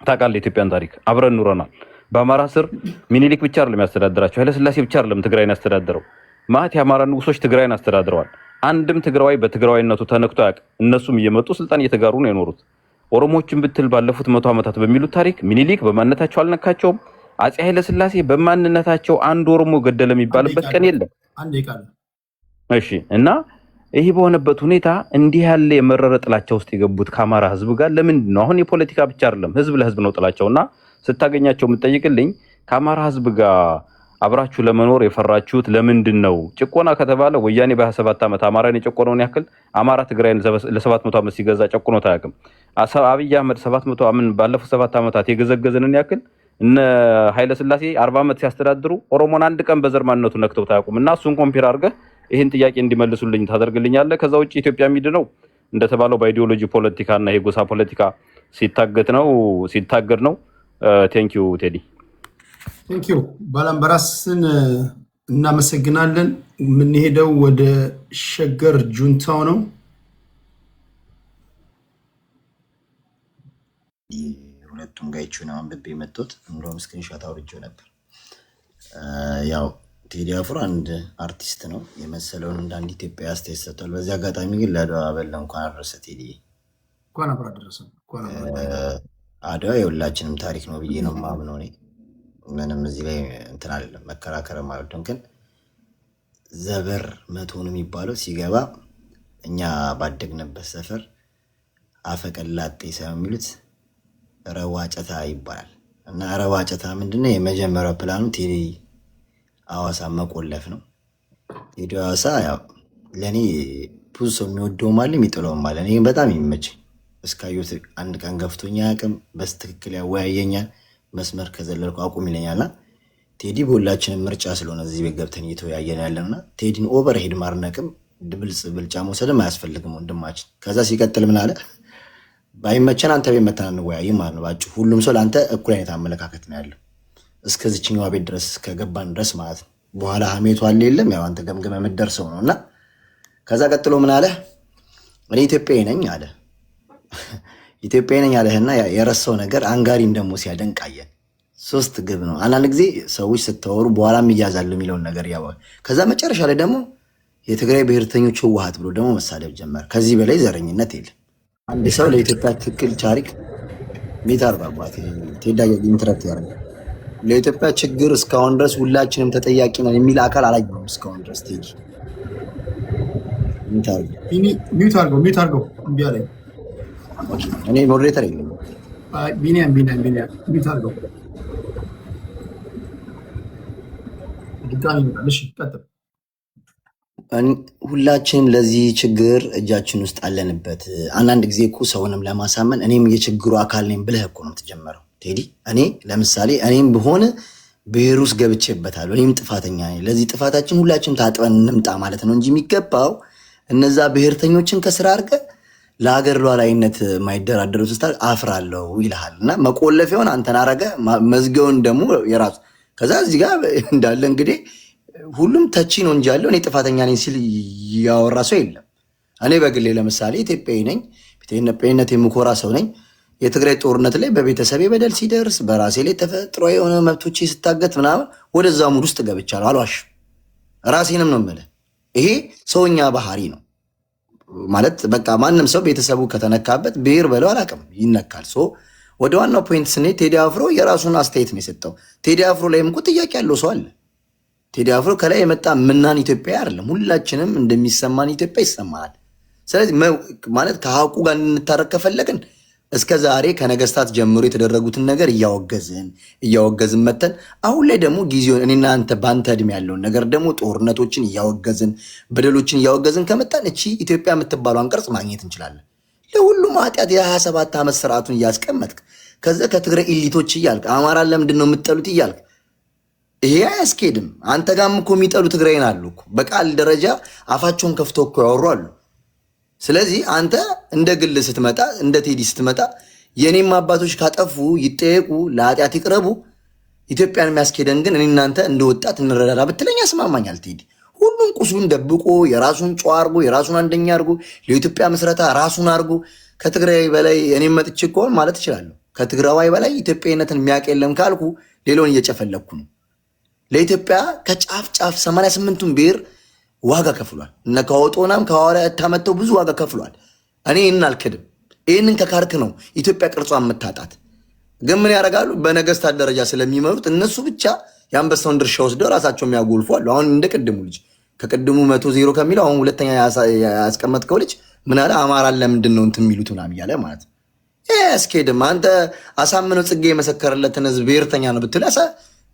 ታውቃለህ፣ ኢትዮጵያን ታሪክ አብረን ኑረናል። በአማራ ስር ሚኒሊክ ብቻ አይደለም ያስተዳድራቸው፣ ኃይለሥላሴ ብቻ አይደለም ትግራይን ያስተዳድረው፣ ማት የአማራ ንጉሶች ትግራይን አስተዳድረዋል። አንድም ትግራዋይ በትግራዋይነቱ ተነክቶ አያውቅም። እነሱም እየመጡ ስልጣን እየተጋሩ ነው የኖሩት። ኦሮሞችን ብትል ባለፉት 100 ዓመታት በሚሉት ታሪክ ሚኒሊክ በማንነታቸው አልነካቸውም። አፄ ኃይለሥላሴ በማንነታቸው አንድ ኦሮሞ ገደለ የሚባልበት ቀን የለም። እሺ። እና ይሄ በሆነበት ሁኔታ እንዲህ ያለ የመረረ ጥላቻ ውስጥ የገቡት ከአማራ ህዝብ ጋር ለምንድን ነው? አሁን የፖለቲካ ብቻ አይደለም፣ ህዝብ ለህዝብ ነው ጥላቻውና ስታገኛቸው የምትጠይቅልኝ ከአማራ ህዝብ ጋር አብራችሁ ለመኖር የፈራችሁት ለምንድን ነው? ጭቆና ከተባለ ወያኔ በ27 ዓመት አማራን የጨቆነውን ያክል አማራ ትግራይን ለ700 ዓመት ሲገዛ ጨቆኖት አያውቅም። አብይ አህመድ 700 ዓመት ባለፉት 7 ዓመታት የገዘገዘንን ያክል እነ ኃይለሥላሴ 40 ዓመት ሲያስተዳድሩ ኦሮሞን አንድ ቀን በዘር ማንነቱ ነክተው አያውቁም። እና እሱን ኮምፔር አድርገህ ይህን ጥያቄ እንዲመልሱልኝ ታደርግልኛለህ። ከዛ ውጭ ኢትዮጵያ የሚድነው እንደተባለው በአይዲዮሎጂ ፖለቲካ እና የጎሳ ፖለቲካ ሲታገድ ነው። ቴንኪዩ ቴዲ። ቴንኪዩ ባላምበራስን እናመሰግናለን። የምንሄደው ወደ ሸገር ጁንታው ነው። ሁለቱም ጋይቹን አንብቤ መጥቶት እንደውም ስክሪንሾት አውርጄው ነበር። ያው ቴዲ አፍሮ አንድ አርቲስት ነው የመሰለውን እንደ አንድ ኢትዮጵያ አስተያየት ሰጥቷል። በዚህ አጋጣሚ ግን ለአድዋ በላ እንኳን አደረሰ ቴዲ። እንኳን አብራ ደረሰ። አድዋ የሁላችንም ታሪክ ነው ብዬ ነው የማምነው እኔ። ምንም እዚህ ላይ እንትን አይደለም መከራከር ማለት ነው። ግን ዘበር መቶን የሚባለው ሲገባ እኛ ባደግንበት ሰፈር አፈቀላጤ ሳይሆን የሚሉት ረዋጨታ ይባላል። እና ረዋጨታ ምንድነው? የመጀመሪያው ፕላኑ ቴዲ ሐዋሳ መቆለፍ ነው። ቴዲ ሐዋሳ ያው ለእኔ ብዙ ሰው የሚወደውም አለ የሚጥለውም አለ። እኔ በጣም ይመቸኝ። እስካየሁት አንድ ቀን ገፍቶኛ አያውቅም። በስትክክል ያወያየኛል። መስመር ከዘለልኩ አቁም ይለኛልና ቴዲ በሁላችንም ምርጫ ስለሆነ እዚህ ቤት ገብተን እየተወያየን ያለንና ቴዲን ኦቨር ሄድ ማርነቅም ብልጫ መውሰድም አያስፈልግም ወንድማችን። ከዛ ሲቀጥል ምን አለ? ባይመቸን አንተ ቤት መተን እንወያይ ማለት ነው። ባጭሩ ሁሉም ሰው ለአንተ እኩል አይነት አመለካከት ነው ያለው እስከዚችኛዋ ቤት ድረስ ከገባን ድረስ ማለት ነው። በኋላ ሀሜቱ አለ የለም ያው አንተ ገምገመ የምትደርሰው ነው። እና ከዛ ቀጥሎ ምን አለ? እኔ ኢትዮጵያዊ ነኝ አለ። ኢትዮጵያዊ ነኝ አለህና የረሳው ነገር አንጋሪን ደግሞ ሲያደንቃየን 3 ግብ ነው። አንዳንድ ጊዜ ሰዎች ስተወሩ በኋላም ይያዛሉ የሚለውን ነገር ያወ ከዛ መጨረሻ ላይ ደግሞ የትግራይ ብሔርተኞች ህወሓት ብሎ ደግሞ መሳደብ ጀመረ። ከዚህ በላይ ዘረኝነት የለም። አንድ ሰው ለኢትዮጵያ ትክክል ታሪክ ሜታር ባባት ቴዳ ኢንተራክት ያደርጋል። ለኢትዮጵያ ችግር እስካሁን ድረስ ሁላችንም ተጠያቂ ነን የሚል አካል አላየሁም እስካሁን ድረስ። ቴዲ ሚውት አድርገው እምቢ አለኝ። እኔ ሞዴሬተር የለም። ቢኒያም ሚውት አድርገው ድጋሚ ይመጣል። እሺ ቀጥል። ሁላችንም ለዚህ ችግር እጃችን ውስጥ አለንበት። አንዳንድ ጊዜ እኮ ሰውንም ለማሳመን እኔም የችግሩ አካል ነኝ ብለህ እኮ ነው የምትጀምረው ቴዲ። እኔ ለምሳሌ እኔም በሆነ ብሔር ውስጥ ገብቼበታለሁ፣ እኔም ጥፋተኛ ነኝ። ለዚህ ጥፋታችን ሁላችንም ታጥበን እንምጣ ማለት ነው እንጂ የሚገባው እነዛ ብሔርተኞችን ከስራ አድርገህ ለሀገር ሉዓላዊነት የማይደራደሩት ስታ አፍራለሁ ይልሃል እና መቆለፊያውን አንተን አረገ መዝጊያውን ደግሞ የራሱ ከዛ እዚህ ጋር እንዳለ እንግዲህ ሁሉም ተቺ ነው እንጂ ያለው እኔ ጥፋተኛ ነኝ ሲል ያወራ ሰው የለም። እኔ በግሌ ለምሳሌ ኢትዮጵያዊ ነኝ፣ ኢትዮጵያዊነት የምኮራ ሰው ነኝ። የትግራይ ጦርነት ላይ በቤተሰቤ በደል ሲደርስ በራሴ ላይ ተፈጥሮ የሆነ መብቶቼ ስታገት ምናምን ወደዛ ሙድ ውስጥ ገብቻለሁ። አልዋሽም፣ ራሴንም ነው የምልህ። ይሄ ሰውኛ ባህሪ ነው ማለት በቃ ማንም ሰው ቤተሰቡ ከተነካበት ብሔር በለው አላውቅም ይነካል። ወደ ዋናው ፖይንት ስንሄድ ቴዲ አፍሮ የራሱን አስተያየት ነው የሰጠው። ቴዲ አፍሮ ላይም እኮ ጥያቄ ያለው ሰው አለ። ቴዲ አፍሮ ከላይ የመጣ ምናን ኢትዮጵያ አይደለም። ሁላችንም እንደሚሰማን ኢትዮጵያ ይሰማናል። ስለዚህ ማለት ከሀቁ ጋር እንታረቅ ከፈለግን እስከ ዛሬ ከነገስታት ጀምሮ የተደረጉትን ነገር እያወገዝን መተን አሁን ላይ ደግሞ ጊዜውን እኔና አንተ በአንተ እድሜ ያለውን ነገር ደግሞ ጦርነቶችን እያወገዝን በደሎችን እያወገዝን ከመጣን እቺ ኢትዮጵያ የምትባሏን ቅርጽ ማግኘት እንችላለን። ለሁሉም ኃጢአት የ27 ዓመት ስርዓቱን እያስቀመጥክ ከዛ ከትግራይ ኢሊቶች እያልክ አማራን ለምንድን ነው የምትጠሉት እያልክ ይሄ አያስኬድም። አንተ ጋርም እኮ የሚጠሉ ትግራይን አሉ እኮ በቃል ደረጃ አፋቸውን ከፍተው እኮ ያወሩ አሉ። ስለዚህ አንተ እንደ ግል ስትመጣ እንደ ቴዲ ስትመጣ የኔም አባቶች ካጠፉ ይጠየቁ፣ ለኃጢአት ይቅረቡ፣ ኢትዮጵያን የሚያስኬደን ግን እኔ እናንተ እንደ ወጣት እንረዳዳ ብትለኝ ያስማማኛል። ቴዲ ሁሉም ቁስሉን ደብቆ የራሱን ጨዋ አርጎ የራሱን አንደኛ አርጎ ለኢትዮጵያ ምስረታ ራሱን አርጎ ከትግራይ በላይ እኔም መጥቼ ከሆን ማለት እችላለሁ። ከትግራዋይ በላይ ኢትዮጵያዊነትን የሚያውቅ የለም ካልኩ ሌላውን እየጨፈለኩ ነው። ለኢትዮጵያ ከጫፍ ጫፍ 88ቱን ብሔር ዋጋ ከፍሏል። እነ ከወጦናም ከሐዋርያ ታመተው ብዙ ዋጋ ከፍሏል። እኔ ይህንን አልክድም። ይህንን ከካርክ ነው ኢትዮጵያ ቅርጿን የምታጣት። ግን ምን ያደርጋሉ? በነገስታት ደረጃ ስለሚመሩት እነሱ ብቻ የአንበሳውን ድርሻ ወስደው ራሳቸው የሚያጎልፉ አሉ። አሁን እንደ ቅድሙ ልጅ ከቅድሙ 100-0 ከሚለው አሁን ሁለተኛ ያስቀመጥከው ልጅ ምን አለ? አማራን ለምንድን ነው እንትን የሚሉት ምናምን እያለ ማለት ነው። አስኬድም። አንተ አሳምነው ጽጌ የመሰከረለትን ህዝብ ብሔርተኛ ነው ብትል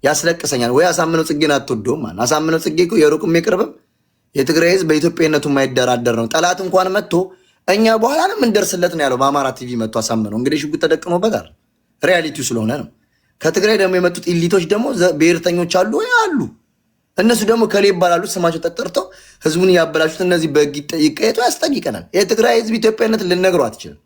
ያስለቅሰኛል። ወይ አሳምነው ጽጌን አትወደውም ማለት? አሳምነው ጽጌ እኮ የሩቅም የቅርብም የትግራይ ህዝብ በኢትዮጵያነቱ የማይደራደር ነው። ጠላት እንኳን መጥቶ እኛ በኋላ ነው የምንደርስለት ነው ያለው በአማራ ቲቪ መጥቶ አሳምነው። እንግዲህ ሽጉጥ ተደቅኖበት አይደል? ሪያሊቲው ስለሆነ ነው። ከትግራይ ደግሞ የመጡት ኢሊቶች ደግሞ ብሔርተኞች አሉ ወይ አሉ። እነሱ ደግሞ ከሌ ይባላሉ። ስማቸው ተጠርተው ህዝቡን ያበላሹት እነዚህ በህግ ይቀየጡ፣ ያስጠይቀናል። የትግራይ ህዝብ ኢትዮጵያነትን ልነግረው አትችልም።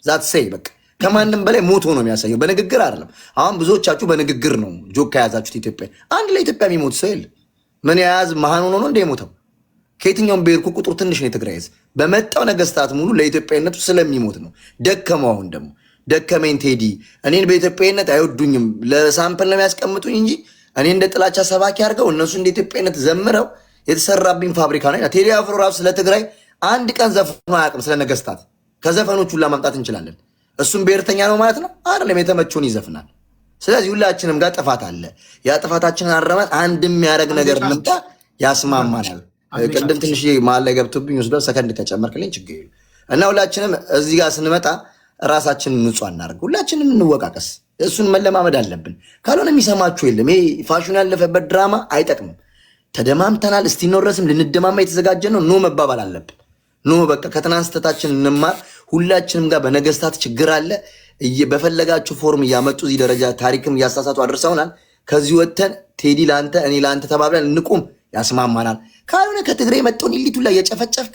ዛት ሰይ በቃ ከማንም በላይ ሞቶ ነው የሚያሳየው። በንግግር አይደለም። አሁን ብዙዎቻችሁ በንግግር ነው ጆክ ከያዛችሁት። ኢትዮጵያ አንድ ለኢትዮጵያ የሚሞት ሰው የለ። ምን የያዝ መሃን ሆኖ ነው እንደ የሞተው? ከየትኛውም ብሔር ቁጥሩ ትንሽ ነው የትግራይ ህዝብ። በመጣው ነገስታት ሙሉ ለኢትዮጵያነቱ ስለሚሞት ነው። ደከመው። አሁን ደግሞ ደከመኝ ቴዲ። እኔን በኢትዮጵያነት አይወዱኝም፣ ለሳምፕል ነው የሚያስቀምጡኝ እንጂ እኔ እንደ ጥላቻ ሰባኪ አድርገው እነሱ እንደ ኢትዮጵያነት ዘምረው የተሰራብኝ ፋብሪካ ነው። ቴዲ አፍሮ ራሱ ስለ ትግራይ አንድ ቀን ዘፍኖ አያውቅም። ስለ ነገስታት ከዘፈኖች ሁላ ማምጣት እንችላለን። እሱም ብሔርተኛ ነው ማለት ነው አይደለም? የተመቸውን ይዘፍናል። ስለዚህ ሁላችንም ጋር ጥፋት አለ። ያ ጥፋታችንን አረመን አንድ የሚያደርግ ነገር እንምጣ፣ ያስማማናል። ቅድም ትንሽ መሀል ላይ ገብቶብኝ ወስደው ሰከንድ ከጨመርክልኝ ችግር የለም። እና ሁላችንም እዚህ ጋር ስንመጣ ራሳችንን ንጹህ እናደርግ፣ ሁላችንም እንወቃቀስ። እሱን መለማመድ አለብን። ካልሆነ የሚሰማችሁ የለም። ይሄ ፋሽን ያለፈበት ድራማ አይጠቅምም። ተደማምተናል። እስቲ ኖረስም ልንደማማ የተዘጋጀ ነው። ኖ መባባል አለብን። ኖ በቃ ከትናንት ስህተታችን እንማር። ሁላችንም ጋር በነገስታት ችግር አለ። በፈለጋችሁ ፎርም እያመጡ እዚህ ደረጃ ታሪክም እያሳሳቱ አድርሰውናል። ከዚህ ወጥተን ቴዲ ለአንተ እኔ ለአንተ ተባብለን እንቁም፣ ያስማማናል። ካልሆነ ከትግራይ መጥቶን ኢሊቱ ላይ የጨፈጨፍክ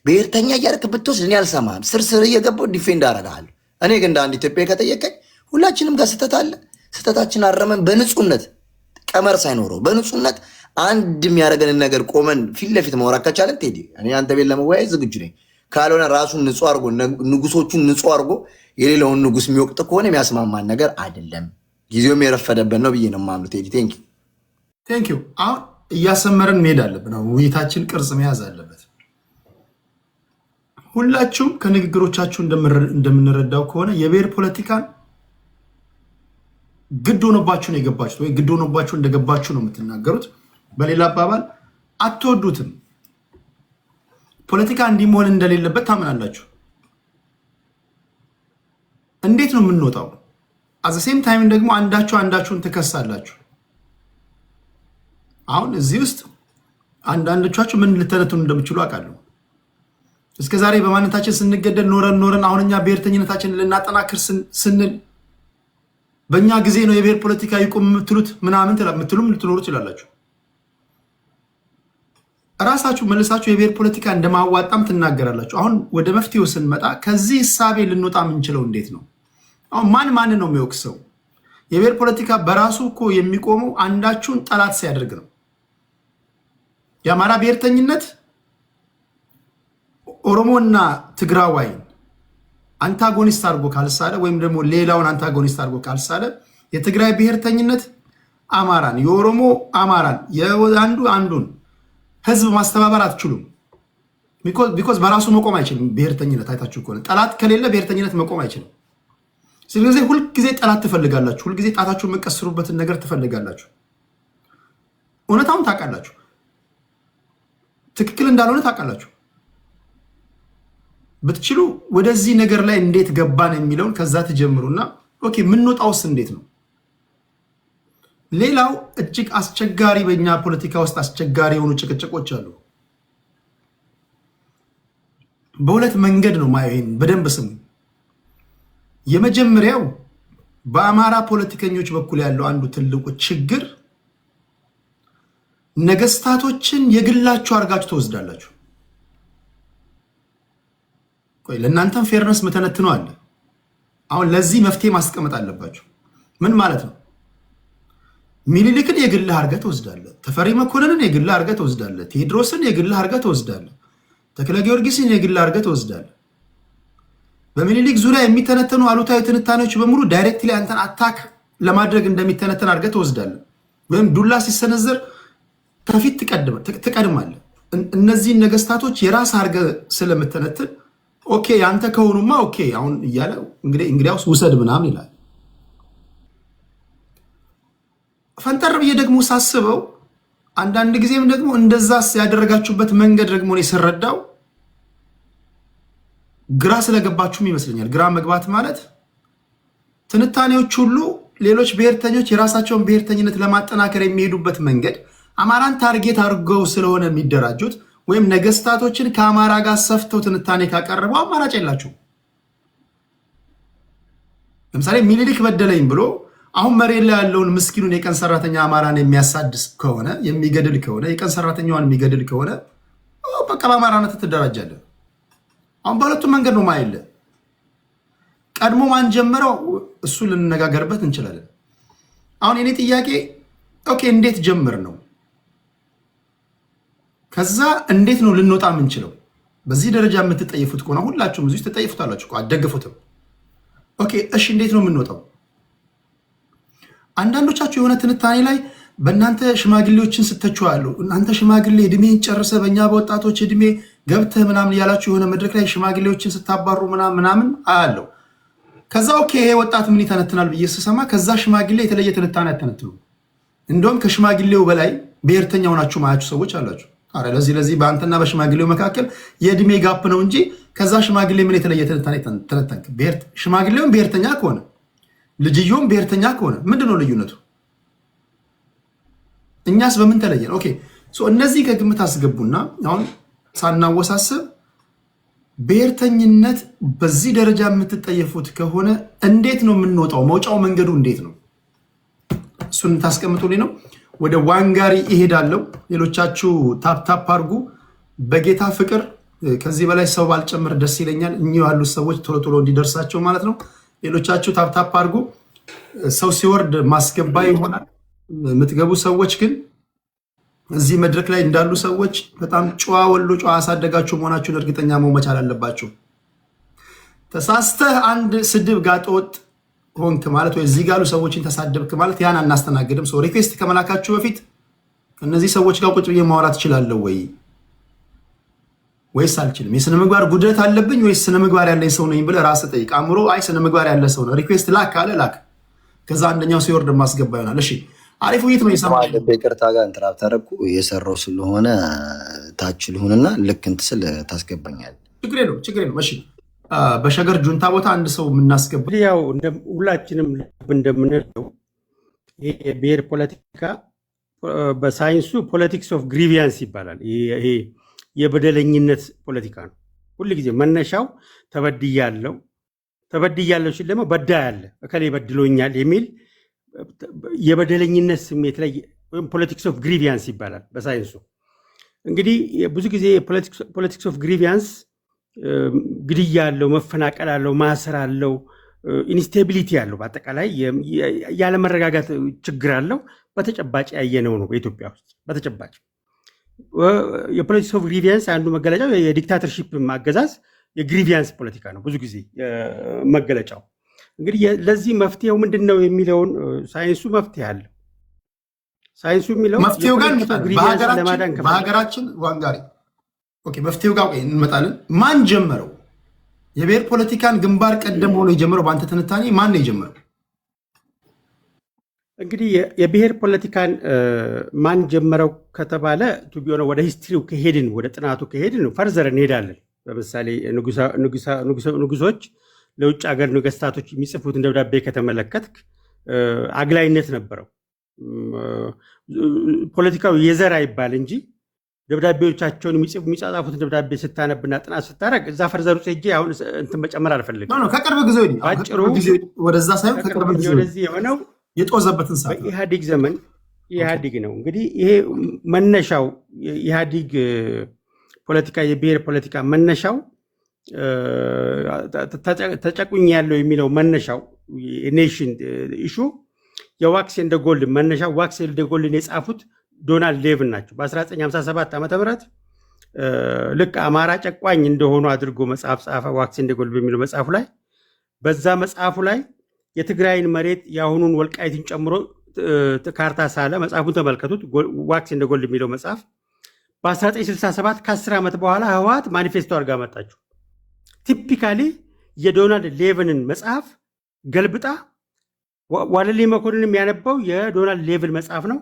ብሔርተኛ እያደረክ ብትወስድ እኔ አልሰማህም። ስርስር እየገባሁ ዲፌንድ አደርግሃለሁ። እኔ ግን እንደ አንድ ኢትዮጵያ ከጠየቀኝ ሁላችንም ጋር ስህተት አለ። ስህተታችን አረመን በንጹህነት ቀመር ሳይኖረው በንጹህነት አንድ የሚያደርገንን ነገር ቆመን ፊት ለፊት ማውራት ከቻለን ቴዲ እኔ አንተ ቤት ለመወያየት ዝግጁ ነኝ። ካልሆነ ራሱን ንጹህ አድርጎ ንጉሶቹን ንጹህ አድርጎ የሌላውን ንጉስ የሚወቅጥ ከሆነ የሚያስማማን ነገር አይደለም። ጊዜውም የረፈደበት ነው ብዬ ነው የማምነው። ቴዲ ቴንክ ዩ። አሁን እያሰመረን መሄድ አለብን። አሁን ውይይታችን ቅርጽ መያዝ አለበት። ሁላችሁም ከንግግሮቻችሁ እንደምንረዳው ከሆነ የብሔር ፖለቲካን ግድ ሆኖባችሁ ነው የገባችሁት፣ ወይ ግድ ሆኖባችሁ እንደገባችሁ ነው የምትናገሩት። በሌላ አባባል አትወዱትም። ፖለቲካ እንዲህ መሆን እንደሌለበት ታምናላችሁ። እንዴት ነው የምንወጣው? አዘሴም ታይም ደግሞ አንዳችሁን ትከሳላችሁ። አሁን እዚህ ውስጥ አንዳንዶቻችሁ ምን ልተነትኑ እንደምችሉ አውቃለሁ። እስከዛሬ በማንነታችን ስንገደል ኖረን አሁን እኛ ብሔርተኝነታችንን ልናጠናክር ስንል በእኛ ጊዜ ነው የብሔር ፖለቲካ ይቁም የምትሉት ምናምን የምትሉም ልትኖሩ ትችላላችሁ። እራሳችሁ መልሳችሁ የብሔር ፖለቲካ እንደማዋጣም ትናገራላችሁ። አሁን ወደ መፍትሄው ስንመጣ ከዚህ እሳቤ ልንወጣ የምንችለው እንዴት ነው? አሁን ማንን ነው የሚወቅሰው? የብሔር ፖለቲካ በራሱ እኮ የሚቆመው አንዳችሁን ጠላት ሲያደርግ ነው። የአማራ ብሔርተኝነት ኦሮሞና ትግራዋይን አንታጎኒስት አድርጎ ካልሳለ ወይም ደግሞ ሌላውን አንታጎኒስት አድርጎ ካልሳለ፣ የትግራይ ብሔርተኝነት አማራን፣ የኦሮሞ አማራን፣ አንዱን ህዝብ ማስተባበር አትችሉም። ቢኮዝ በራሱ መቆም አይችልም። ብሔርተኝነት አይታችሁ ከሆነ ጠላት ከሌለ ብሔርተኝነት መቆም አይችልም። ስለዚህ ሁልጊዜ ጠላት ትፈልጋላችሁ። ሁልጊዜ ጣታችሁ የምቀስሩበትን ነገር ትፈልጋላችሁ። እውነታውን ታውቃላችሁ። ትክክል እንዳልሆነ ታውቃላችሁ። ብትችሉ ወደዚህ ነገር ላይ እንዴት ገባን የሚለውን ከዛ ትጀምሩና ኦኬ የምንወጣውስ እንዴት ነው? ሌላው እጅግ አስቸጋሪ በእኛ ፖለቲካ ውስጥ አስቸጋሪ የሆኑ ጭቅጭቆች አሉ። በሁለት መንገድ ነው ማየው። ይሄን በደንብ ስሙ። የመጀመሪያው በአማራ ፖለቲከኞች በኩል ያለው አንዱ ትልቁ ችግር ነገስታቶችን የግላችሁ አድርጋችሁ ትወስዳላችሁ። ቆይ ለእናንተም ፌርነስ መተነትነው አለ። አሁን ለዚህ መፍትሄ ማስቀመጥ አለባችሁ። ምን ማለት ነው? ሚኒሊክን የግልህ አድርገህ ትወስዳለህ። ተፈሪ መኮንንን የግልህ አድርገህ ትወስዳለህ። ቴዎድሮስን የግልህ አድርገህ ትወስዳለህ። ተክለ ጊዮርጊስን የግልህ አድርገህ ትወስዳለህ። በሚኒሊክ ዙሪያ የሚተነተኑ አሉታዊ ትንታኔዎች በሙሉ ዳይሬክትሊ አንተን አታክ ለማድረግ እንደሚተነተን አድርገህ ትወስዳለህ። ወይም ዱላ ሲሰነዘር ከፊት ትቀድማለህ። እነዚህን ነገስታቶች የራስ አድርገህ ስለምተነትን ኦኬ ያንተ ከሆኑማ ኦኬ አሁን እያለ እንግዲያውስ ውሰድ ምናምን ይላል። ፈንጠር ብዬ ደግሞ ሳስበው አንዳንድ ጊዜም ደግሞ እንደዛስ ያደረጋችሁበት መንገድ ደግሞ እኔ ስረዳው ግራ ስለገባችሁም ይመስለኛል። ግራ መግባት ማለት ትንታኔዎች ሁሉ ሌሎች ብሔርተኞች የራሳቸውን ብሔርተኝነት ለማጠናከር የሚሄዱበት መንገድ አማራን ታርጌት አድርገው ስለሆነ የሚደራጁት ወይም ነገስታቶችን ከአማራ ጋር ሰፍተው ትንታኔ ካቀረቡ አማራጭ የላችሁ። ለምሳሌ ሚኒሊክ በደለኝ ብሎ አሁን መሬት ላይ ያለውን ምስኪኑን የቀን ሰራተኛ አማራን የሚያሳድስ ከሆነ የሚገድል ከሆነ የቀን ሰራተኛዋን የሚገድል ከሆነ በቃ በአማራነት ትደራጃለህ። አሁን በሁለቱም መንገድ ነው ማይለ ቀድሞ ማን ጀመረው እሱ ልንነጋገርበት እንችላለን። አሁን የኔ ጥያቄ ኦኬ እንዴት ጀምር ነው? ከዛ እንዴት ነው ልንወጣ የምንችለው? በዚህ ደረጃ የምትጠይፉት ከሆነ ሁላችሁም እዚህ ትጠይፉታላችሁ፣ አትደግፉትም። ኦኬ እሺ እንዴት ነው የምንወጣው? አንዳንዶቻችሁ የሆነ ትንታኔ ላይ በእናንተ ሽማግሌዎችን ስተችዋሉ። እናንተ ሽማግሌ እድሜ ጨርሰ በእኛ በወጣቶች እድሜ ገብተህ ምናምን እያላችሁ የሆነ መድረክ ላይ ሽማግሌዎችን ስታባሩ ምናምን አያለው። ከዛ ኦኬ ይሄ ወጣት ምን ይተነትናል ብዬ ስሰማ ከዛ ሽማግሌ የተለየ ትንታኔ አተነትኑ። እንደውም ከሽማግሌው በላይ ብሔርተኛ ሆናችሁ ማያችሁ ሰዎች አላችሁ። አረ ለዚህ በአንተና በሽማግሌው መካከል የእድሜ ጋፕ ነው እንጂ ከዛ ሽማግሌ ምን የተለየ ትንታኔ ተነተንክ? ሽማግሌውን ብሔርተኛ ከሆነ ልጅየውም ብሔርተኛ ከሆነ ምንድነው ልዩነቱ? እኛስ በምን ተለየን? ኦኬ እነዚህ ከግምት አስገቡና አሁን ሳናወሳስብ ብሔርተኝነት በዚህ ደረጃ የምትጠየፉት ከሆነ እንዴት ነው የምንወጣው? መውጫው መንገዱ እንዴት ነው? እሱን ታስቀምጡልኝ ነው። ወደ ዋንጋሪ ይሄዳለው። ሌሎቻችሁ ታፕታፕ አድርጉ። በጌታ ፍቅር ከዚህ በላይ ሰው ባልጨምር ደስ ይለኛል። እኚህ ያሉት ሰዎች ቶሎ እንዲደርሳቸው ማለት ነው። ሌሎቻችሁ ታፕታፕ አድርጉ። ሰው ሲወርድ ማስገባ ይሆናል። የምትገቡ ሰዎች ግን እዚህ መድረክ ላይ እንዳሉ ሰዎች በጣም ጨዋ ወሎ ጨዋ ያሳደጋችሁ መሆናችሁን እርግጠኛ መሆን መቻል አለባችሁ። ተሳስተህ አንድ ስድብ ጋጠወጥ ሆንክ ማለት ወይ እዚህ ጋሉ ሰዎችን ተሳደብክ ማለት ያን አናስተናግድም። ሰው ሪኩዌስት ከመላካችሁ በፊት ከነዚህ ሰዎች ጋር ቁጭ ብዬ ማውራት እችላለሁ ወይስ አልችልም? የስነ ምግባር ጉድለት አለብኝ ወይስ ስነ ምግባር ያለኝ ሰው ነኝ ብለህ ራስህ ጠይቅ። አእምሮ አይ ስነ ምግባር ያለ ሰው ነው ሪኩዌስት ላክ ካለ ላክ። ከዛ አንደኛው ሲወርድ ማስገባ ይሆናል። እሺ አሪፍ ውይይት ነው። ይሰማል። በይቅርታ ጋር እንትራፕ ታደረኩ እየሰራው ስለሆነ ታች ልሁንና ልክ እንትን ስል ታስገባኛል። ችግር የለውም። እሺ በሸገር ጁንታ ቦታ አንድ ሰው የምናስገባ ያው ሁላችንም እንደምንለው ይሄ የብሔር ፖለቲካ በሳይንሱ ፖለቲክስ ኦፍ ግሪቪያንስ ይባላል። ይሄ የበደለኝነት ፖለቲካ ነው። ሁልጊዜ መነሻው ተበድያለው ሲል ደግሞ በዳ ያለ እከሌ በድሎኛል የሚል የበደለኝነት ስሜት ላይ ወይም ፖለቲክስ ኦፍ ግሪቪያንስ ይባላል በሳይንሱ። እንግዲህ ብዙ ጊዜ ፖለቲክስ ኦፍ ግሪቪያንስ ግድያ አለው፣ መፈናቀል አለው፣ ማሰር አለው፣ ኢንስቴቢሊቲ አለው፣ በአጠቃላይ ያለመረጋጋት ችግር አለው። በተጨባጭ ያየነው ነው በኢትዮጵያ ውስጥ በተጨባጭ የፖለቲክስ ኦፍ ግሪቪያንስ አንዱ መገለጫው የዲክታተርሺፕ አገዛዝ የግሪቪያንስ ፖለቲካ ነው። ብዙ ጊዜ መገለጫው እንግዲህ ለዚህ መፍትሄው ምንድን ነው የሚለውን ሳይንሱ መፍትሄ አለው። ሳይንሱ የሚለው መፍትሄው ጋር በሀገራችን ዋንጋሪ መፍትሄው ጋር እንመጣለን። ማን ጀመረው? የብሔር ፖለቲካን ግንባር ቀደም ሆኖ የጀመረው በአንተ ትንታኔ ማን ነው የጀመረው? እንግዲህ የብሔር ፖለቲካን ማን ጀመረው ከተባለ ቱቢሆነ ወደ ሂስትሪው ከሄድን ወደ ጥናቱ ከሄድን ፈርዘር እንሄዳለን። ለምሳሌ ንጉሶች ለውጭ ሀገር ነገስታቶች የሚጽፉትን ደብዳቤ ከተመለከትክ አግላይነት ነበረው። ፖለቲካው የዘር አይባል እንጂ ደብዳቤዎቻቸውን የሚጻጻፉትን ደብዳቤ ስታነብና ጥናት ስታደርግ እዛ ፈርዘር ውስጥ ሄጄ አሁን እንትን መጨመር አልፈልግም። ከቅርብ ጊዜ ባጭሩ ወደዛ ሳይሆን ከቅርብ ጊዜ ወደዚህ የሆነው የጦዘበትን ሰዓት በኢህአዴግ ዘመን ኢህአዲግ ነው። እንግዲህ ይሄ መነሻው ኢህአዲግ ፖለቲካ የብሔር ፖለቲካ መነሻው ተጨቁኝ ያለው የሚለው መነሻው ኔሽን ኢሹ የዋክስ ኤንድ ጎልድ መነሻው ዋክስ ኤንድ ጎልድን የጻፉት ዶናልድ ሌቭን ናቸው። በ1957 ዓ.ም ልክ አማራ ጨቋኝ እንደሆኑ አድርጎ መጽሐፍ ጻፈ። ዋክስ ኤንድ ጎልድ በሚለው መጽሐፉ ላይ በዛ መጽሐፉ ላይ የትግራይን መሬት የአሁኑን ወልቃይትን ጨምሮ ካርታ ሳለ መጽሐፉን ተመልከቱት። ዋክስ ኤንድ ጎልድ የሚለው መጽሐፍ በ1967 ከ10 ዓመት በኋላ ህወሓት ማኒፌስቶ አድርጋ መጣችው። ቲፒካሊ የዶናልድ ሌቭንን መጽሐፍ ገልብጣ ዋለልይ መኮንንም ያነበው የዶናልድ ሌቭን መጽሐፍ ነው።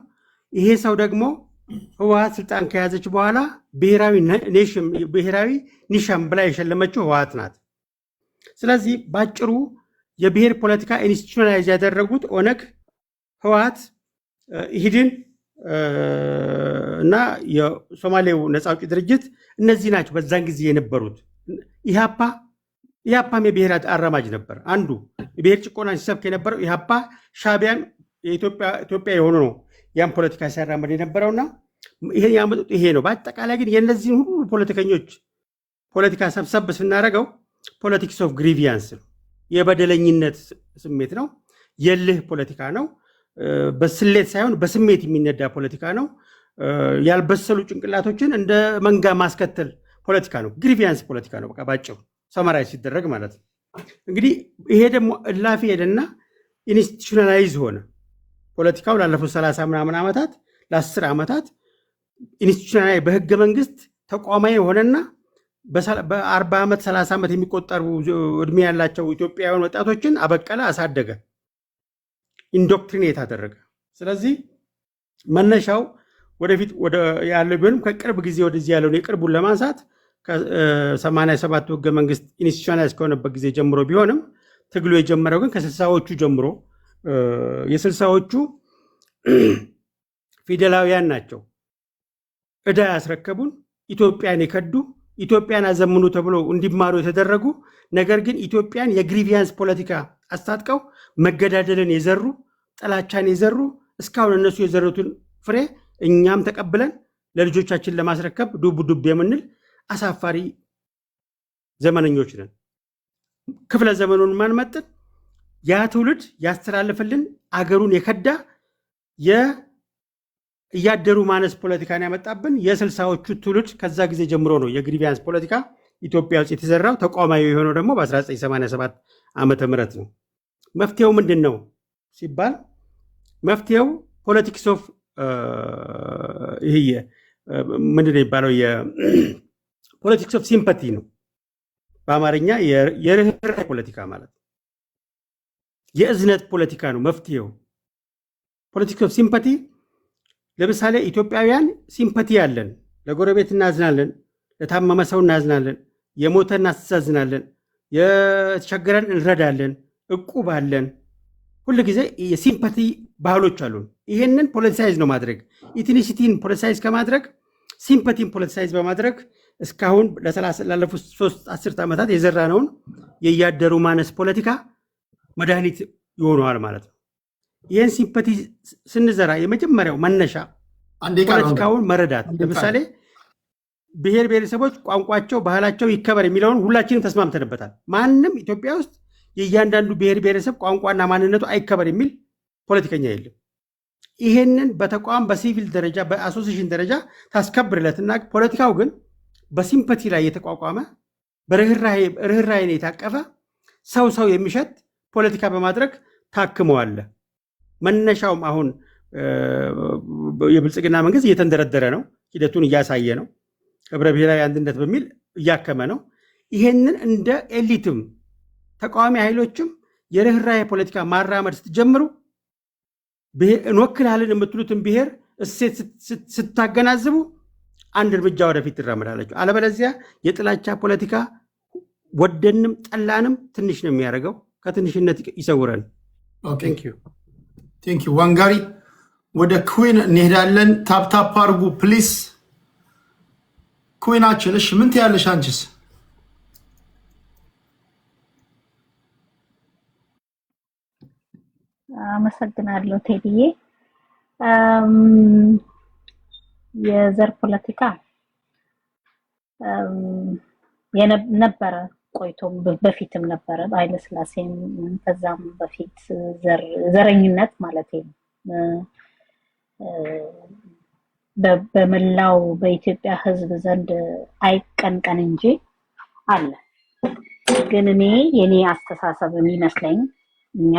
ይሄ ሰው ደግሞ ህወሓት ስልጣን ከያዘች በኋላ ብሔራዊ ኒሻን ብላ የሸለመችው ህወሓት ናት። ስለዚህ ባጭሩ የብሔር ፖለቲካ ኢንስቲቱሽናላይዝ ያደረጉት ኦነግ፣ ህወሓት፣ ኢህድን እና የሶማሌው ነፃ አውጪ ድርጅት እነዚህ ናቸው በዛን ጊዜ የነበሩት። ኢህአፓም የብሔር አራማጅ ነበር። አንዱ የብሔር ጭቆና ሲሰብክ የነበረው ኢህአፓ ሻዕቢያን ኢትዮጵያ የሆኑ ነው ያን ፖለቲካ ሲያራመድ የነበረውና ይሄን ያመጡት ይሄ ነው። በአጠቃላይ ግን የእነዚህን ሁሉ ፖለቲከኞች ፖለቲካ ሰብሰብ ስናደርገው ፖለቲክስ ኦፍ ግሪቪያንስ ነው። የበደለኝነት ስሜት ነው። የልህ ፖለቲካ ነው። በስሌት ሳይሆን በስሜት የሚነዳ ፖለቲካ ነው። ያልበሰሉ ጭንቅላቶችን እንደ መንጋ ማስከተል ፖለቲካ ነው። ግሪቪያንስ ፖለቲካ ነው። በቃ ባጭሩ ሰመራይ ሲደረግ ማለት ነው። እንግዲህ ይሄ ደግሞ እላፊ ሄደና ኢንስቲቱሽናላይዝ ሆነ። ፖለቲካው ላለፉት 30 ምናምን ዓመታት ለ10 ዓመታት ኢንስቲቱሽናላይዝ በህገ መንግስት ተቋማዊ ሆነና በ40 ዓመት 30 ዓመት የሚቆጠሩ እድሜ ያላቸው ኢትዮጵያውያን ወጣቶችን አበቀለ፣ አሳደገ፣ ኢንዶክትሪኔት አደረገ። ስለዚህ መነሻው ወደፊት ያለው ቢሆንም ከቅርብ ጊዜ ወደዚህ ያለውን የቅርቡን ለማንሳት ከ87 ህገ መንግስት ኢንስቲቱሽናላይዝ ከሆነበት ጊዜ ጀምሮ ቢሆንም ትግሉ የጀመረው ግን ከ60ዎቹ ጀምሮ የ60ዎቹ ፊደላውያን ናቸው ዕዳ ያስረከቡን፣ ኢትዮጵያን የከዱ፣ ኢትዮጵያን አዘምኑ ተብሎ እንዲማሩ የተደረጉ ነገር ግን ኢትዮጵያን የግሪቪያንስ ፖለቲካ አስታጥቀው መገዳደልን የዘሩ፣ ጥላቻን የዘሩ እስካሁን እነሱ የዘሩትን ፍሬ እኛም ተቀብለን ለልጆቻችን ለማስረከብ ዱብ ዱብ የምንል አሳፋሪ ዘመነኞች ነን። ክፍለ ዘመኑን ማንመጥን ያ ትውልድ ያስተላለፈልን አገሩን የከዳ እያደሩ ማነስ ፖለቲካን ያመጣብን የ60ዎቹ ትውልድ ከዛ ጊዜ ጀምሮ ነው የግሪቪያንስ ፖለቲካ ኢትዮጵያ ውስጥ የተዘራው። ተቋማዊ የሆነው ደግሞ በ1987 ዓመተ ምህረት ነው። መፍትሄው ምንድን ነው ሲባል መፍትሄው ፖለቲክስ ኦፍ ይሄ ምንድን ነው የሚባለው የፖለቲክስ ኦፍ ሲምፓቲ ነው። በአማርኛ የርህራሄ ፖለቲካ ማለት የእዝነት ፖለቲካ ነው መፍትሄው። ፖለቲክስ ኦፍ ሲምፓቲ ለምሳሌ ኢትዮጵያውያን ሲምፓቲ ያለን፣ ለጎረቤት እናዝናለን፣ ለታመመ ሰው እናዝናለን፣ የሞተ እናስተዛዝናለን፣ የተቸገረን እንረዳለን፣ እቁብ አለን። ሁሉ ጊዜ የሲምፓቲ ባህሎች አሉን። ይሄንን ፖለቲሳይዝ ነው ማድረግ። ኢትኒሲቲን ፖለቲሳይዝ ከማድረግ ሲምፓቲን ፖለቲሳይዝ በማድረግ እስካሁን ላለፉት 3 10 ዓመታት የዘራነውን የያደሩ ማነስ ፖለቲካ መድኃኒት ይሆነዋል ማለት ነው። ይህን ሲምፓቲ ስንዘራ የመጀመሪያው መነሻ ፖለቲካውን መረዳት። ለምሳሌ ብሔር ብሔረሰቦች ቋንቋቸው፣ ባህላቸው ይከበር የሚለውን ሁላችንም ተስማምተንበታል። ማንም ኢትዮጵያ ውስጥ የእያንዳንዱ ብሔር ብሔረሰብ ቋንቋና ማንነቱ አይከበር የሚል ፖለቲከኛ የለም። ይሄንን በተቋም በሲቪል ደረጃ በአሶሲሽን ደረጃ ታስከብርለትና ፖለቲካው ግን በሲምፓቲ ላይ የተቋቋመ በርህራሄን የታቀፈ ሰው የሚሸት ፖለቲካ በማድረግ ታክመዋለ። መነሻውም አሁን የብልጽግና መንግስት እየተንደረደረ ነው፣ ሂደቱን እያሳየ ነው፣ ህብረ ብሔራዊ አንድነት በሚል እያከመ ነው። ይሄንን እንደ ኤሊትም ተቃዋሚ ኃይሎችም የርህራሄ ፖለቲካ ማራመድ ስትጀምሩ እንወክልሃለን የምትሉትን ብሔር እሴት ስታገናዝቡ አንድ እርምጃ ወደፊት ትራመዳላችሁ። አለበለዚያ የጥላቻ ፖለቲካ ወደንም ጠላንም ትንሽ ነው የሚያደርገው። ከትንሽነት ይሰውረን። ቴንክ ዩ ዋንጋሪ። ወደ ኩዊን እንሄዳለን። ታፕታፕ አርጉ ፕሊስ። ኩዊናችን እሺ፣ ምን ትያለሽ አንቺስ? አመሰግናለሁ ቴዲዬ። የዘር ፖለቲካ ነበረ ቆይቶም በፊትም ነበረ በኃይለ ሥላሴም ከዛም በፊት ዘረኝነት ማለት ነው በመላው በኢትዮጵያ ሕዝብ ዘንድ አይቀንቀን እንጂ አለ። ግን የኔ አስተሳሰብ የሚመስለኝ እኛ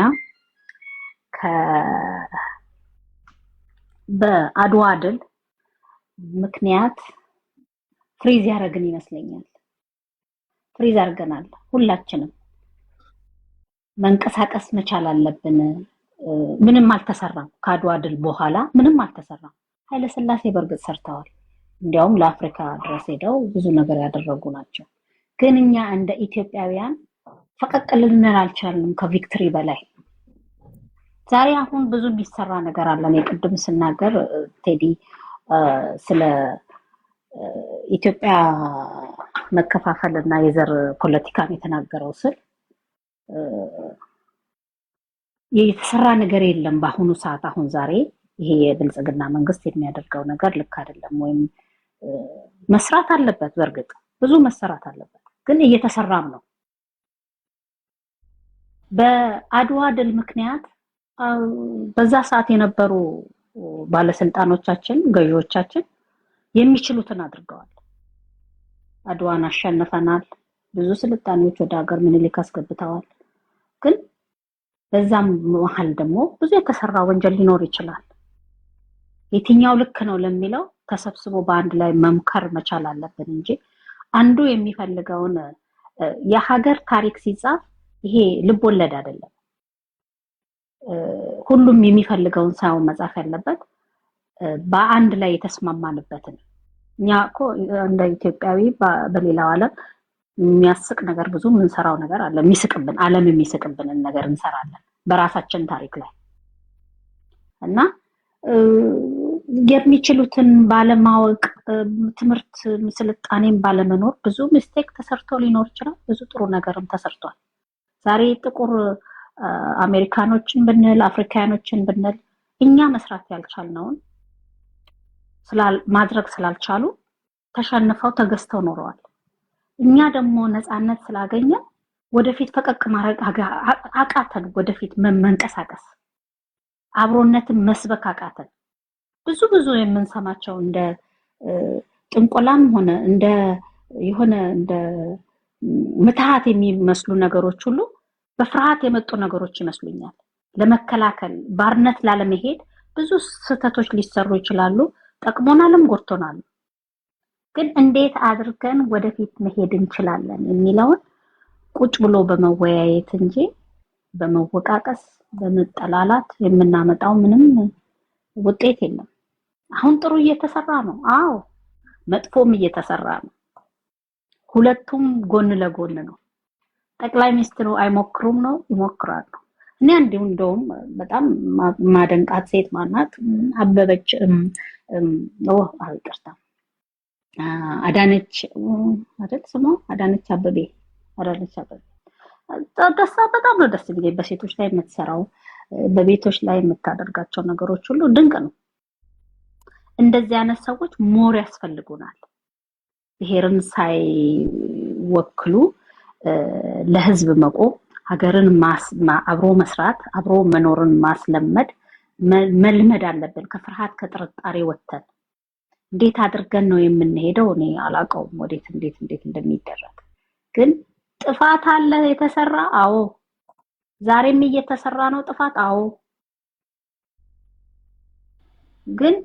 በአድዋ ድል ምክንያት ፍሪዝ ያደረግን ይመስለኛል። ፍሪዝ አድርገናል። ሁላችንም መንቀሳቀስ መቻል አለብን። ምንም አልተሰራም። ከአድዋ ድል በኋላ ምንም አልተሰራም። ኃይለ ሥላሴ በርግጥ ሰርተዋል። እንዲያውም ለአፍሪካ ድረስ ሄደው ብዙ ነገር ያደረጉ ናቸው። ግን እኛ እንደ ኢትዮጵያውያን ፈቀቅ ልንል አልቻልንም ከቪክትሪ በላይ። ዛሬ አሁን ብዙ የሚሰራ ነገር አለ። እኔ ቅድም ስናገር ቴዲ ስለ ኢትዮጵያ መከፋፈል እና የዘር ፖለቲካን የተናገረው ስል የተሰራ ነገር የለም በአሁኑ ሰዓት። አሁን ዛሬ ይሄ የብልጽግና መንግስት የሚያደርገው ነገር ልክ አይደለም፣ ወይም መስራት አለበት። በእርግጥ ብዙ መሰራት አለበት፣ ግን እየተሰራም ነው። በአድዋ ድል ምክንያት በዛ ሰዓት የነበሩ ባለስልጣኖቻችን፣ ገዢዎቻችን የሚችሉትን አድርገዋል። አድዋን አሸንፈናል። ብዙ ስልጣኔዎች ወደ ሀገር ምኒልክ አስገብተዋል። ግን በዛም መሀል ደግሞ ብዙ የተሰራ ወንጀል ሊኖር ይችላል። የትኛው ልክ ነው ለሚለው ተሰብስቦ በአንድ ላይ መምከር መቻል አለብን እንጂ አንዱ የሚፈልገውን የሀገር ታሪክ ሲጻፍ ይሄ ልብ ወለድ አይደለም። ሁሉም የሚፈልገውን ሳይሆን መጻፍ ያለበት በአንድ ላይ የተስማማንበትን። እኛ እኮ እንደ ኢትዮጵያዊ በሌላው ዓለም የሚያስቅ ነገር ብዙ የምንሰራው ነገር አለ። የሚስቅብን ዓለም የሚስቅብንን ነገር እንሰራለን በራሳችን ታሪክ ላይ እና የሚችሉትን ባለማወቅ ትምህርት ስልጣኔን ባለመኖር ብዙ ሚስቴክ ተሰርቶ ሊኖር ይችላል። ብዙ ጥሩ ነገርም ተሰርቷል። ዛሬ ጥቁር አሜሪካኖችን ብንል አፍሪካኖችን ብንል እኛ መስራት ያልቻልነውን ማድረግ ስላልቻሉ ተሸንፈው ተገዝተው ኖረዋል። እኛ ደግሞ ነፃነት ስላገኘ ወደፊት ፈቀቅ ማድረግ አቃተን። ወደፊት መንቀሳቀስ አብሮነትን መስበክ አቃተን። ብዙ የምንሰማቸው እንደ ጥንቆላም ሆነ እንደ ምትሃት የሚመስሉ ነገሮች ሁሉ በፍርሃት የመጡ ነገሮች ይመስሉኛል። ለመከላከል ባርነት ላለመሄድ ብዙ ስህተቶች ሊሰሩ ይችላሉ። ጠቅሞናልም ጎድቶናል። ግን እንዴት አድርገን ወደፊት መሄድ እንችላለን የሚለውን ቁጭ ብሎ በመወያየት እንጂ በመወቃቀስ በመጠላላት የምናመጣው ምንም ውጤት የለም። አሁን ጥሩ እየተሰራ ነው። አዎ መጥፎም እየተሰራ ነው። ሁለቱም ጎን ለጎን ነው። ጠቅላይ ሚኒስትሩ አይሞክሩም ነው፣ ይሞክራሉ። እኔ እንደውም በጣም ማደንቃት ሴት ማናት አበበች ይቅርታ አዳነች አይደል ስሟ? አዳነች አበቤ በጣም ነው ደስ የሚለኝ። በሴቶች ላይ የምትሰራው በቤቶች ላይ የምታደርጋቸው ነገሮች ሁሉ ድንቅ ነው። እንደዚህ አይነት ሰዎች ሞር ያስፈልጉናል። ብሔርን ሳይወክሉ ለህዝብ መቆም፣ ሀገርን አብሮ መስራት፣ አብሮ መኖርን ማስለመድ መልመድ አለብን። ከፍርሃት ከጥርጣሬ ወጥተን እንዴት አድርገን ነው የምንሄደው? እኔ አላውቀውም ወዴት እንዴት እንደሚደረግ። ግን ጥፋት አለ የተሰራ። አዎ ዛሬም እየተሰራ ነው ጥፋት። አዎ ግን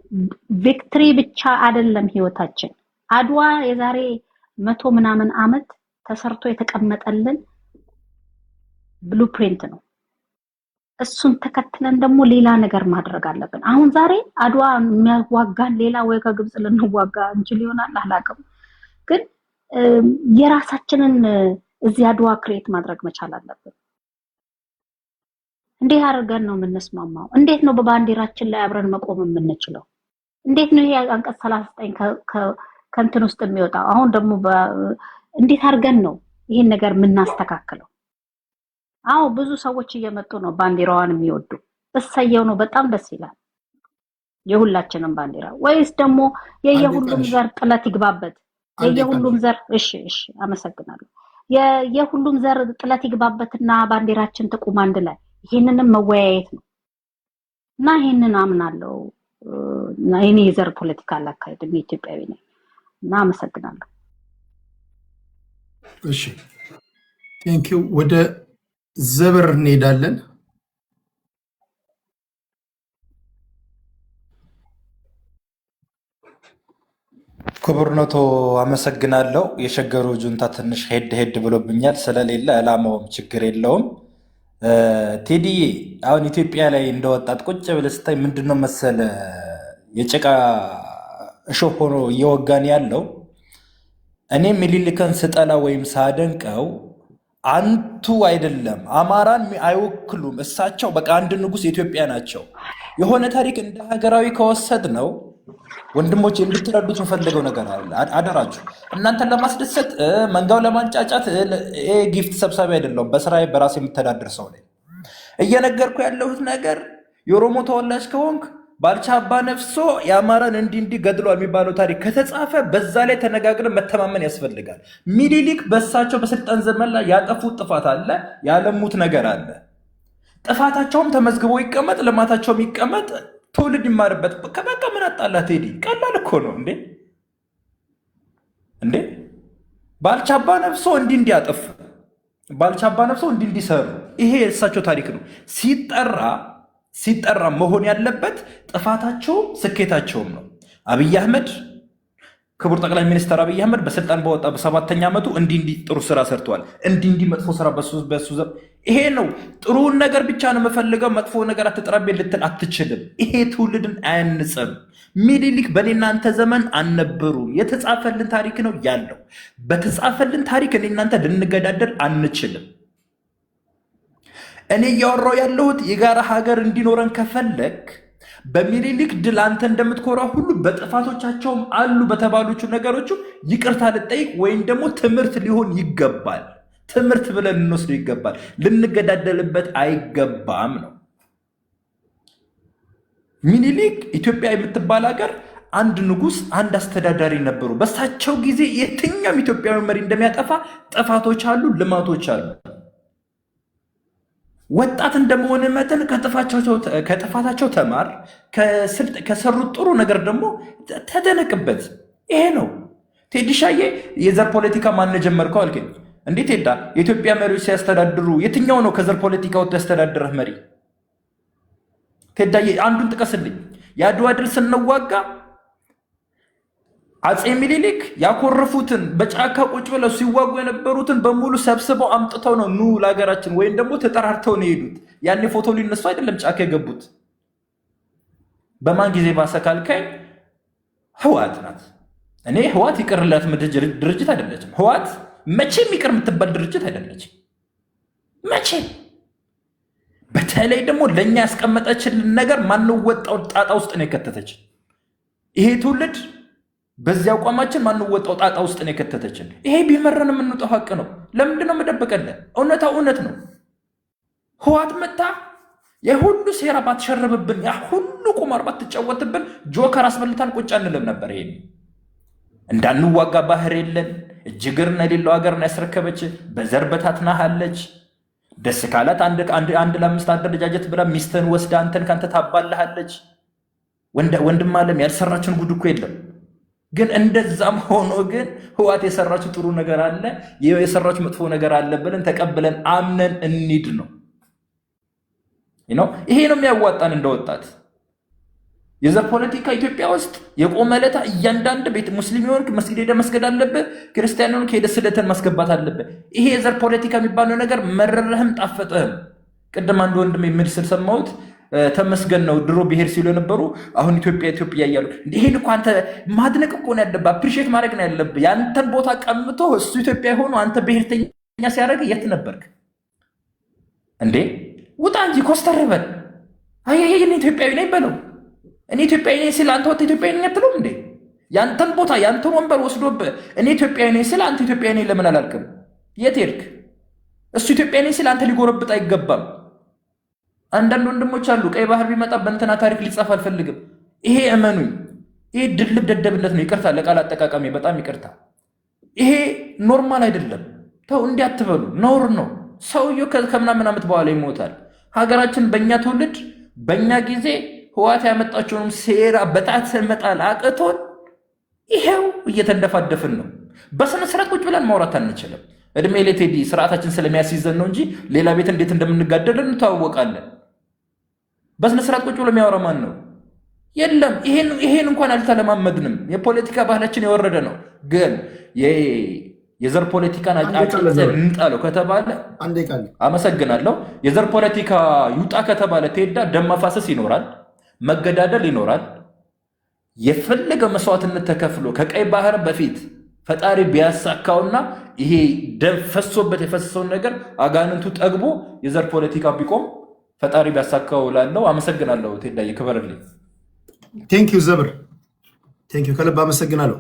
ቪክትሪ ብቻ አይደለም ህይወታችን። አድዋ የዛሬ 100 ምናምን ዓመት ተሰርቶ የተቀመጠልን ብሉፕሪንት ነው። እሱን ተከትለን ደግሞ ሌላ ነገር ማድረግ አለብን። አሁን ዛሬ አድዋ የሚያዋጋን ሌላ ወይ ከግብጽ ልንዋጋ እንችል ይሆናል አላውቅም። ግን የራሳችንን እዚህ አድዋ ክሬት ማድረግ መቻል አለብን። እንዴት አድርገን ነው የምንስማማው? እንዴት ነው በባንዲራችን ላይ አብረን መቆም የምንችለው? እንዴት ነው ይሄ አንቀጽ 39 ከእንትን ውስጥ የሚወጣው? አሁን ደግሞ እንዴት አድርገን ነው ይሄን ነገር የምናስተካክለው? አዎ ብዙ ሰዎች እየመጡ ነው ባንዲራዋን የሚወዱ። እሰየው ነው፣ በጣም ደስ ይላል። የሁላችንም ባንዲራ ወይስ ደግሞ የየሁሉም ዘር ጥለት ይግባበት? የየሁሉም ዘር እሺ አመሰግናለሁ። የሁሉም ዘር ጥለት ይግባበትና ባንዲራችን ተቁም አንድ ላይ ይሄንንም መወያየት ነው እና ይሄንን አምናለሁ። እኔ የዘር ፖለቲካ አላካሄድም፣ ኢትዮጵያዊ ነኝ እና አመሰግናለሁ። እሺ ቴንኪው። ወደ ዘበር እንሄዳለን። ክቡርነቶ አመሰግናለሁ። የሸገሩ ጁንታ ትንሽ ሄድ ብሎብኛል ስለሌለ ዕላማውም ችግር የለውም። ቴዲዬ አሁን ኢትዮጵያ ላይ እንደወጣት ቁጭ ብለህ ስታይ ምንድነው መሰለ የጭቃ እሾህ ሆኖ እየወጋን ያለው። እኔ ምኒልክን ስጠላ ወይም ሳደንቀው አንቱ አይደለም፣ አማራን አይወክሉም። እሳቸው በቃ አንድ ንጉሥ የኢትዮጵያ ናቸው። የሆነ ታሪክ እንደ ሀገራዊ ከወሰድ ነው ወንድሞች እንድትረዱት የምፈልገው ነገር አለ። አደራችሁ እናንተን ለማስደሰት መንጋው ለማንጫጫት ጊፍት ሰብሳቢ አይደለሁም። በስራዬ በራሴ የምተዳደር ሰው ነኝ። እየነገርኩ ያለሁት ነገር የኦሮሞ ተወላጅ ከሆንክ ባልቻ አባ ነፍሶ የአማራን እንዲህ ገድሏል የሚባለው ታሪክ ከተጻፈ በዛ ላይ ተነጋግረን መተማመን ያስፈልጋል። ምኒልክ በእሳቸው በስልጣን ዘመን ላይ ያጠፉት ጥፋት አለ፣ ያለሙት ነገር አለ። ጥፋታቸውም ተመዝግቦ ይቀመጥ፣ ልማታቸውም ይቀመጥ፣ ትውልድ ይማርበት። በቃ ምን አጣላ ቴዲ? ቀላል እኮ ነው እንዴ ባልቻ አባ ነፍሶ እንዲያጠፉ፣ ባልቻ አባ ነፍሶ እንዲሰሩ፣ ይሄ የእሳቸው ታሪክ ነው። ሲጠራ መሆን ያለበት ጥፋታቸውም ስኬታቸውም ነው። አብይ አህመድ ክቡር ጠቅላይ ሚኒስትር አብይ አህመድ በስልጣን በወጣ በ7ኛ ዓመቱ እንዲህ ጥሩ ስራ ሰርተዋል፣ እንዲህ መጥፎ ስራ በሱ ይሄ ነው። ጥሩውን ነገር ብቻ ነው የምፈልገው፣ መጥፎ ነገር አትጥራቤ ልትል አትችልም። ይሄ ትውልድን አያንጽም። ምኒልክ በእኔና አንተ ዘመን አልነበሩም። የተጻፈልን ታሪክ ነው ያለው። በተጻፈልን ታሪክ እኔ እናንተ ልንገዳደል አንችልም። እኔ እያወራው ያለሁት የጋራ ሀገር እንዲኖረን ከፈለግ በምኒልክ ድል አንተ እንደምትኮራ ሁሉ በጥፋቶቻቸውም አሉ በተባሉቹ ነገሮቹ ይቅርታ ልጠይቅ ወይም ደግሞ ትምህርት ሊሆን ይገባል። ትምህርት ብለን ልንወስደው ይገባል። ልንገዳደልበት አይገባም ነው። ምኒልክ ኢትዮጵያ የምትባል ሀገር አንድ ንጉሥ፣ አንድ አስተዳዳሪ ነበሩ። በሳቸው ጊዜ የትኛውም ኢትዮጵያዊ መሪ እንደሚያጠፋ ጥፋቶች አሉ፣ ልማቶች አሉ። ወጣት እንደመሆን መጠን ከጥፋታቸው ተማር፣ ከሰሩት ጥሩ ነገር ደግሞ ተደነቅበት። ይሄ ነው። ቴዲሻዬ የዘር ፖለቲካ ማን ጀመርከው አልከኝ። እንዴት ሄዳ የኢትዮጵያ መሪዎች ሲያስተዳድሩ የትኛው ነው ከዘር ፖለቲካ ወጥቶ ያስተዳድረህ መሪ? ቴዳዬ አንዱን ጥቀስልኝ። የአድዋ ድል ስንዋጋ አፄ ምኒልክ ያኮረፉትን በጫካ ቁጭ ብለው ሲዋጉ የነበሩትን በሙሉ ሰብስበው አምጥተው ነው ኑ ለሀገራችን ወይም ደግሞ ተጠራርተው ነው የሄዱት። ያኔ ፎቶ ሊነሱ አይደለም ጫካ የገቡት። በማን ጊዜ ባሰ ካልከኝ ህወሓት ናት። እኔ ህወሓት ይቅርላት ድርጅት አይደለችም። ህወሓት መቼም ይቅር የምትባል ድርጅት አይደለችም። መቼም በተለይ ደግሞ ለእኛ ያስቀመጠችልን ነገር ማንወጣው ጣጣ ውስጥ ነው የከተተች። ይሄ ትውልድ በዚህ አቋማችን ማንወጣው ጣጣ ውስጥ ነው የከተተችን። ይሄ ቢመረን የምንወጣው ሀቅ ነው። ለምንድን ነው መደበቀለን? እውነታው እውነት ነው። ህወሓት መታ የሁሉ ሴራ ባትሸረብብን፣ ያ ሁሉ ቁማር ባትጫወትብን ጆከር አስበልታን ቁጭ አንልም ነበር። ይሄ እንዳንዋጋ ባህር የለን እጅግርና የሌለው ሀገር ነው ያስረከበች። በዘር በታትናሃለች። ደስ ካላት አንድ ለአምስት አደረጃጀት ብላ ሚስትህን ወስዳ አንተን ካንተ ታባልሃለች። ወንድም አለም ያልሰራችን ጉድ እኮ የለም። ግን እንደዛም ሆኖ ግን ህወሓት የሰራችው ጥሩ ነገር አለ፣ የሰራችው መጥፎ ነገር አለ ብለን ተቀብለን አምነን እንሂድ ነው። ይሄ ነው የሚያዋጣን እንደወጣት። የዘር ፖለቲካ ኢትዮጵያ ውስጥ የቆመ ዕለት እያንዳንድ ቤት ሙስሊም የሆንክ መስጊድ ሄደህ መስገድ አለብህ፣ ክርስቲያን የሆንክ ሄደህ ስለትን ማስገባት አለብህ። ይሄ የዘር ፖለቲካ የሚባለው ነገር መረረህም ጣፈጠህም። ቅድም አንድ ወንድም የሚል ስል ሰማሁት። ተመስገን ነው ድሮ ብሔር ሲሉ የነበሩ አሁን ኢትዮጵያ እያሉ። ይሄን እኮ አንተ ማድነቅ እኮ ነው ያለብህ፣ አፕሪሺየት ማድረግ ነው ያለብህ። ያንተን ቦታ ቀምቶ እሱ ኢትዮጵያ ሆኖ አንተ ብሔርተኛ ሲያደርግ የት ነበርክ እንዴ? ውጣ እንጂ ኮስተር በል። እኔ ኢትዮጵያዊ ነኝ በለው። እኔ ኢትዮጵያዊ ነኝ ስል አንተ ወጥተህ ኢትዮጵያዊ ነኝ አትለውም እንዴ? ያንተን ቦታ ያንተን ወንበር ወስዶብህ እኔ ኢትዮጵያዊ ነኝ ስል አንተ ኢትዮጵያዊ ነኝ ለምን አላልክም? የት ሄድክ? እሱ ኢትዮጵያዊ ነኝ ስል አንተ ሊጎረብጥ አይገባም። አንዳንድ ወንድሞች አሉ ቀይ ባህር ቢመጣ በእንትና ታሪክ ሊጻፍ አልፈልግም። ይሄ እመኑኝ፣ ይሄ ድልብ ደደብነት ነው። ይቅርታ ለቃል አጠቃቀሚ በጣም ይቅርታ። ይሄ ኖርማል አይደለም። ተው እንዲህ አትበሉ፣ ነውር ነው። ሰውየው ከምናምን ዓመት በኋላ ይሞታል። ሀገራችን በእኛ ትውልድ በእኛ ጊዜ ህዋት ያመጣቸውንም ሴራ በጣት መጣል አቅቶን ይሄው እየተንደፋደፍን ነው። በስነ ስርዓት ቁጭ ብለን ማውራት አንችልም። እድሜ ለቴዲ ስርዓታችን ስለሚያስይዘን ነው እንጂ ሌላ ቤት እንዴት እንደምንጋደል እንተዋወቃለን። በስነ ስርዓት ቁጭ ብሎ የሚያወራ ማን ነው? የለም። ይሄን እንኳን አልተለማመድንም። የፖለቲካ ባህላችን የወረደ ነው። ግን የዘር ፖለቲካን እንጣለው ከተባለ አመሰግናለሁ። የዘር ፖለቲካ ይውጣ ከተባለ ቴዳ ደም መፋሰስ ይኖራል፣ መገዳደል ይኖራል። የፈለገ መስዋዕትነት ተከፍሎ ከቀይ ባህር በፊት ፈጣሪ ቢያሳካውና ይሄ ደም ፈሶበት የፈሰሰውን ነገር አጋንንቱ ጠግቦ የዘር ፖለቲካ ቢቆም ፈጣሪ ቢያሳካው ላለው አመሰግናለሁ። ቴዳዬ ክበርልኝ። ቴንኪው ዘብር፣ ቴንኪው ከልብ አመሰግናለሁ።